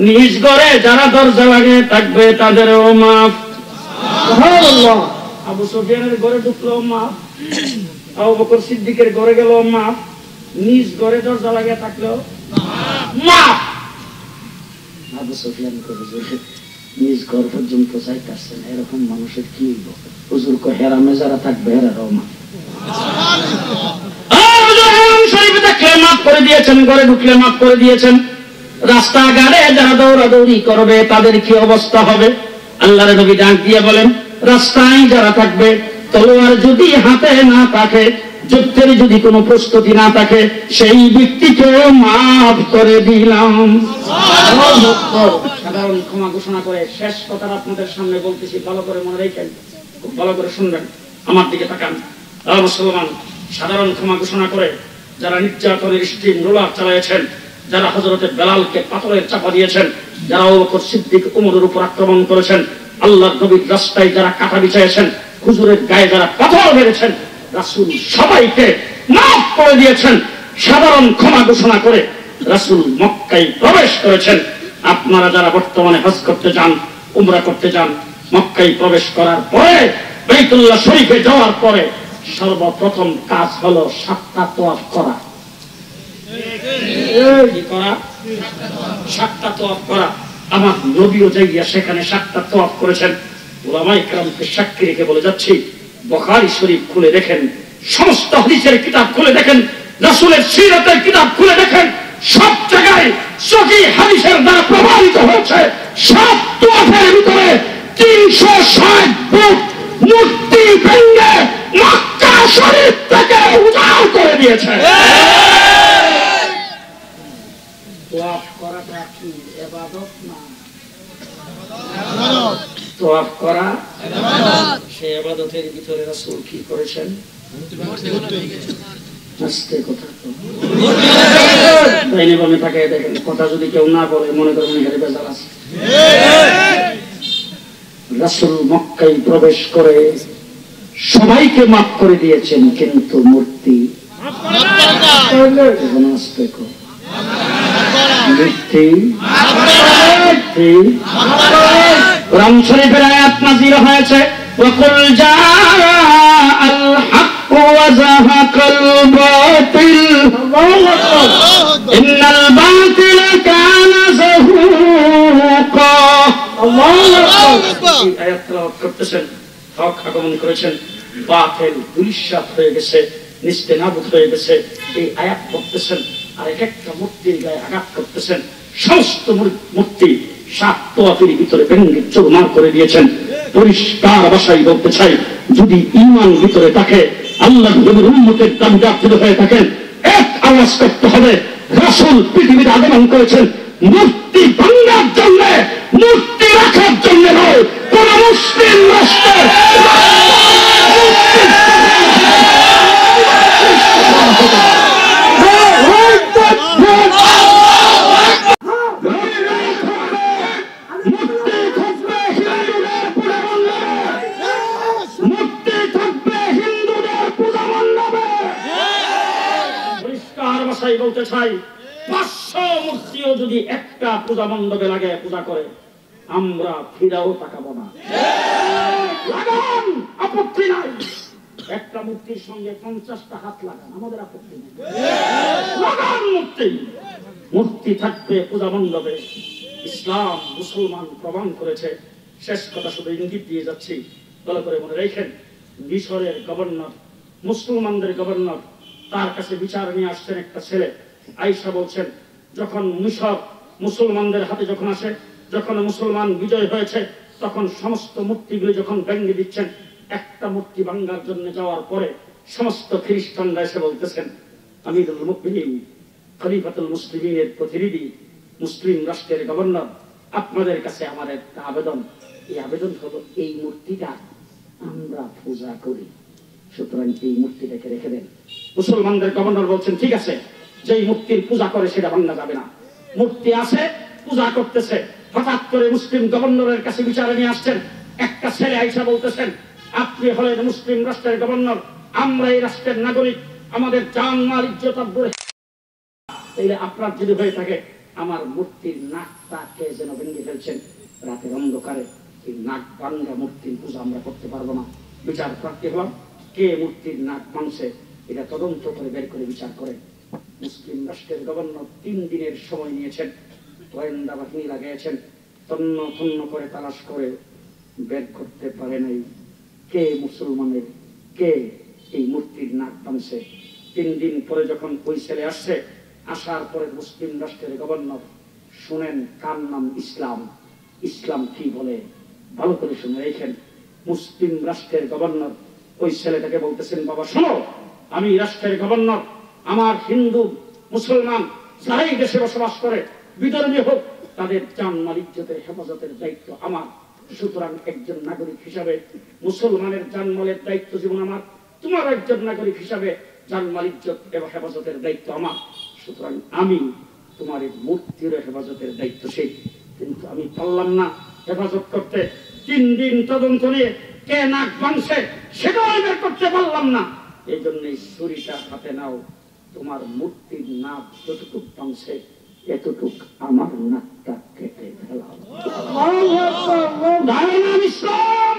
নিজ ঘরে যারা দরজা লাগে থাকবে তাদেরও মাফ। সুবহানাল্লাহ। আবু সুফিয়ানের ঘরে ঢুকলো মাফ, আবু বকর সিদ্দিকের ঘরে গেল মাফ, নিজ ঘরে দরজা লাগিয়ে থাকলো মাফ। আবু সুফিয়ান নিজ ঘর পর্যন্ত চাইতেছে না, এরকম মানুষের কি হইব? হুজুর কো হেরামে যারা থাকবে হেরারও মাফ। মাফ করে দিয়েছেন, ঘরে ঢুকলে মাফ করে দিয়েছেন, রাস্তাঘাটে যারা দৌড়াদৌড়ি করবে তাদের কি অবস্থা হবে? আল্লাহর নবী ডাক দিয়ে বলেন, রাস্তায় যারা থাকবে, তলোয়ার যদি হাতে না থাকে, যুদ্ধের যদি কোনো প্রস্তুতি না থাকে, সেই ব্যক্তিকে মাফ করে দিলাম। সাধারণ ক্ষমা ঘোষণা করে শেষ কথাটা আপনাদের সামনে বলতেছি, ভালো করে মনে রাখেন, খুব ভালো করে শুনবেন, আমার দিকে তাকান। মুসলমান, সাধারণ ক্ষমা ঘোষণা করে যারা নির্যাতনের স্টিম রোলার চালাইছেন, যারা হযরতে বেলালকে পাথরের চাপা দিয়েছেন, যারা আবু বকর সিদ্দিক উমরের উপর আক্রমণ করেছেন, আল্লাহর নবীর রাস্তায় যারা কাঁটা বিছাইছেন, হুজুরের গায়ে যারা পাথর মেরেছেন, রাসূল সবাইকে মাফ করে দিয়েছেন। সাধারণ ক্ষমা ঘোষণা করে রাসূল মক্কায় প্রবেশ করেছেন। আপনারা যারা বর্তমানে হজ করতে যান, উমরা করতে যান, মক্কায় প্রবেশ করার পরে, বাইতুল্লাহ শরীফে যাওয়ার পরে সর্বপ্রথম কাজ হলো 7টা তওয়াফ করা। কি করা? 7টা তওয়াফ করা। আমার নবীও যাইয়া সেখানে 7টা তওয়াফ করেছেন। উলামায়ে কেরামকে সাক্ষী রেখে বলে যাচ্ছি, বুখারী শরীফ খুলে দেখেন, সমস্ত হাদিসের কিতাব খুলে দেখেন, রাসূলের সিরাতের কিতাব খুলে দেখেন, সব জায়গায় সহিহ হাদিসের দ্বারা প্রমাণিত হয়েছে 7 তওয়াফের ভিতরে 360 ফুট মূর্তি ভেঙে মক্কা শরীফ থেকে উজাড় করে দিয়েছে। তওয়াফ করাটা কি ইবাদত না? তওয়াফ করা ইবাদত। সেই ইবাদতের ভিতরে রাসূল কি করেছেন? আস্তে কথা তো তাইলে বলে থাকে, দেখেন কথা যদি কেউ না বলে মনে করেন এখানে বেজাল আছে। রাসূল মক্কায় প্রবেশ করে সবাইকে মাফ করে দিয়েছেন, কিন্তু মূর্তি কোরআন শরীফের আয়াত নাযিল হয়েছে, ওয়াকুল জাআল হক ওয়া যাহাকাল বাতিল ইন্নাল বাতিলা কানা যাহুকা। আল্লাহু আকবার। এই আয়াত তেলাওয়াত করতেছেন, হক আগমন করেছেন, বাতিল দুলিশাত হয়ে গেছে, নিস্তেনাবুদ হয়ে গেছে। এই আয়াত পড়তেছেন আর এক একটা মূর্তির গায়ে আঘাত করতেছেন। সমস্ত মূর্তি 7 তওয়াফের ভিতরে ভেঙে চুরমার করে দিয়েছেন। পরিষ্কার ভাষায় বলতে চাই, যদি ঈমান ভিতরে থাকে, আল্লাহর নবীর উম্মতের দাবিদার হয়ে থাকেন, এক আওয়াজ করতে হবে, রাসূল পৃথিবীতে আগমন করেছেন মূর্তি ভাঙার জন্য, মূর্তি রাখার জন্য নয়। কোন মুসলিম রাষ্ট্রের বলতে চাই, 500 মূর্তিও যদি একটা পূজা মণ্ডপে লাগে পূজা করে, আমরা ফিরাও তাকাবো না। লাগান, আপত্তি নাই। একটা মূর্তির সঙ্গে 50টা হাত লাগান, আমাদের আপত্তি নেই। লাগান মূর্তি, মূর্তি থাকবে পূজা মণ্ডপে। ইসলাম মুসলমান প্রমাণ করেছে। শেষ কথা শুধু ইঙ্গিত দিয়ে যাচ্ছি, ভালো করে মনে রেখেন। মিশরের গভর্নর, মুসলমানদের গভর্নর, তার কাছে বিচার নিয়ে আসছেন একটা ছেলে। আয়েশা বলছেন, যখন মিশর মুসলমানদের হাতে যখন আসে, যখন মুসলমান বিজয় হয়েছে, তখন সমস্ত মূর্তিগুলি যখন ভেঙে দিচ্ছেন, একটা মূর্তি ভাঙার জন্য যাওয়ার পরে সমস্ত খ্রিস্টানরা এসে বলতেছেন, আমিরুল মুমিনিন, খলিফাতুল মুসলিমিনের প্রতিনিধি, মুসলিম রাষ্ট্রের গভর্নর, আপনাদের কাছে আমার একটা আবেদন। এই আবেদন হলো, এই মূর্তিটা আমরা পূজা করি, সুতরাং এই মূর্তিটাকে রেখে দেন। মুসলমানদের গভর্নর বলছেন, ঠিক আছে, যেই মূর্তির পূজা করে সেটা ভাঙা যাবে না। মূর্তি আছে, পূজা করতেছে। হঠাৎ করে মুসলিম গভর্নরের কাছে বিচারে নিয়ে আসছেন একটা ছেলে। আয়েশা বলতেছেন, আপনি হলেন মুসলিম রাষ্ট্রের গভর্নর, আমরা এই রাষ্ট্রের নাগরিক, আমাদের জান মাল ইজ্জত আব্রুর, তাইলে আপনার যদি হয়ে থাকে, আমার মূর্তির নাকটাকে যেন ভেঙে ফেলছেন রাতের অন্ধকারে, এই নাক ভাঙা মূর্তির পূজা আমরা করতে পারবো না। বিচার প্রার্থী হলাম, কে মূর্তির নাক ভাঙছে এটা তদন্ত করে বের করে বিচার করেন। মুসলিম রাষ্ট্রের গভর্নর 3 দিনের সময় নিয়েছেন, গোয়েন্দা বাহিনী লাগিয়েছেন, তন্ন তন্ন করে তালাশ করে বের করতে পারে নাই কে মুসলমানের, কে এই মূর্তির নাক ভাঙছে। 3 দিন পরে যখন ওই ছেলে আসছে, আসার পরে মুসলিম রাষ্ট্রের গভর্নর শুনেন, কার নাম ইসলাম, ইসলাম কি বলে, ভালো করে শুনে রেখেন। মুসলিম রাষ্ট্রের গভর্নর ওই ছেলেটাকে বলতেছেন, বাবা শোনো, আমি রাষ্ট্রের গভর্নর, আমার হিন্দু মুসলমান যারাই দেশে বসবাস করে, বিধর্মী হোক, তাদের জানমাল ইজ্জতের হেফাজতের দায়িত্ব আমার। সুতরাং একজন নাগরিক হিসাবে মুসলমানের জানমালের দায়িত্ব যেমন আমার, তোমার একজন নাগরিক হিসাবে জানমাল ইজ্জত এবং হেফাজতের দায়িত্ব আমার। সুতরাং আমি তোমার এই মূর্তির হেফাজতের দায়িত্বশীল, কিন্তু আমি পারলাম না হেফাজত করতে। 3 দিন তদন্ত নিয়ে কে নাক ভাঙছে সেটাও বের করতে পারলাম না। এই জন্য ছুরিটা হাতে নাও, তোমার মূর্তির নাক যতটুক ভাঙছে এতটুক আমার নাকটা কেটে ফেলাও। ইসলাম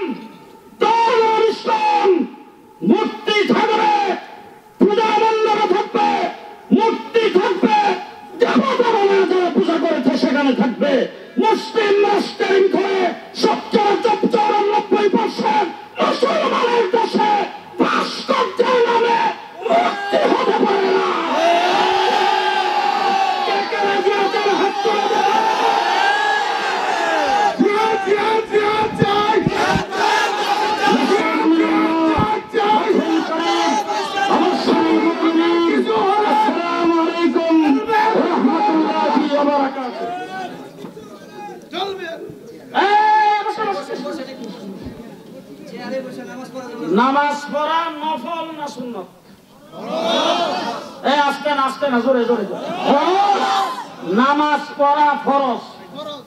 ইসলাম মূর্তি থাকবে, পূজা মণ্ডপে থাকবে, মূর্তি থাকবে, দেবতারা যারা পূজা করেছে সেখানে থাকবে। মুসলিম রাষ্ট্রের ঘরে সবচেয়ে 94% মুসলমানের দেশে ভাস্কর্যের নামে মূর্তি হতে পারে না। নামাজ পড়া নফল না সুন্নত? আস্তে আস্তে না, জোরে জোরে। নামাজ পড়া ফরজ।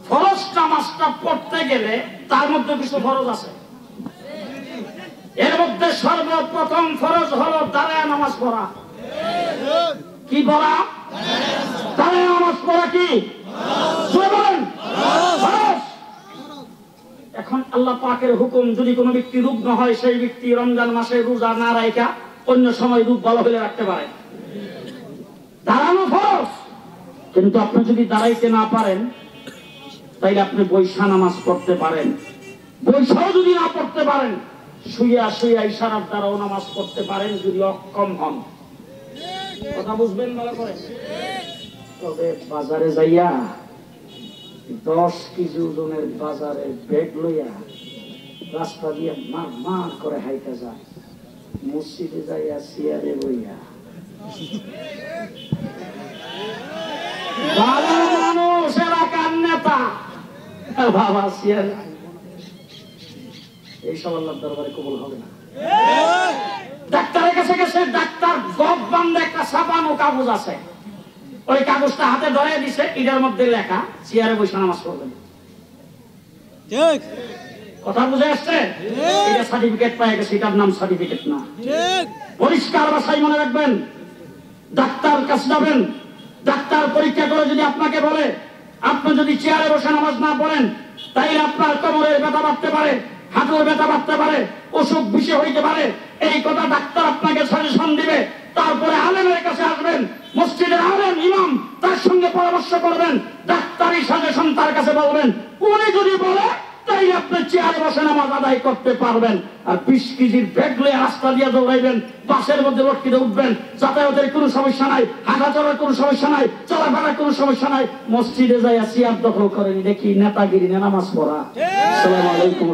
ফরজ নামাজটা পড়তে গেলে তার মধ্যে কিছু ফরজ আছে। এর মধ্যে সর্বপ্রথম ফরজ হলো দাঁড়ায় নামাজ পড়া। কি পড়া? দাঁড়ায় নামাজ পড়া। কি ফরজ? এখন আল্লাহ পাকের হুকুম, যদি কোনো ব্যক্তি রুগ্ন হয় সেই ব্যক্তি রমজান মাসে রোজা না রাখা অন্য সময় রূপ ভালো হলে রাখতে পারে। দাঁড়ানো ফরজ, কিন্তু আপনি যদি দাঁড়াইতে না পারেন তাইলে আপনি বৈশা নামাজ পড়তে পারেন। বৈশাও যদি না পড়তে পারেন শুইয়া শুইয়া ইশারার দ্বারাও নামাজ পড়তে পারেন যদি অক্ষম হন। কথা বুঝবেন ভালো করে। তবে বাজারে যাইয়া 10 কেজি ওজনের বাজারে ব্যাগ লইয়া রাস্তা দিয়ে মার মার করে হাইটা যায়, মসজিদে যাইয়া চেয়ারে বইয়া মানুষ এলাকার নেতা বাবা চেয়ারে, এইসব আল্লাহর দরবারে কবুল হবে না। ডাক্তারের কাছে গেছে, ডাক্তার গপ বান্ধে একটা ছাপানো কাগজ আছে, ওই কাগজটা হাতে ধরে দিছে, এটার মধ্যে লেখা চেয়ারে বসে নামাজ পড়বেন। ঠিক কথা বুঝে আসছে? এটা সার্টিফিকেট পায় গেছে, এটার নাম সার্টিফিকেট না। পরিষ্কার ভাষায় মনে রাখবেন। ডাক্তার কাছে যাবেন, ডাক্তার পরীক্ষা করে যদি আপনাকে বলে আপনি যদি চেয়ারে বসে নামাজ না পড়েন তাইলে আপনার কোমরের ব্যথা বাড়তে পারে, হাঁটুর ব্যথা বাড়তে পারে, অসুখ বিষ হইতে পারে, এই কথা ডাক্তার আপনাকে সাজেশন দিবে। তারপরে আলেমের কাছে আসবেন, মসজিদের আলেম ইমাম তার সঙ্গে পরামর্শ করবেন, ডাক্তারি সাজেশন তার কাছে বলবেন। উনি যদি বলে তাই আপনি চেয়ারে বসে নামাজ আদায় করতে পারবেন। আর 20 কেজির ব্যাগ লয়ে রাস্তা দিয়ে দৌড়াইবেন, বাসের মধ্যে লটকিতে উঠবেন, যাতায়াতের কোনো সমস্যা নাই, হাঁটা চলার কোনো সমস্যা নাই, চলাফেরার কোনো সমস্যা নাই, মসজিদে যাইয়া চেয়ার দখল করেন, দেখি নেতাগিরি নামাজ পড়া। আসসালামু আলাইকুম।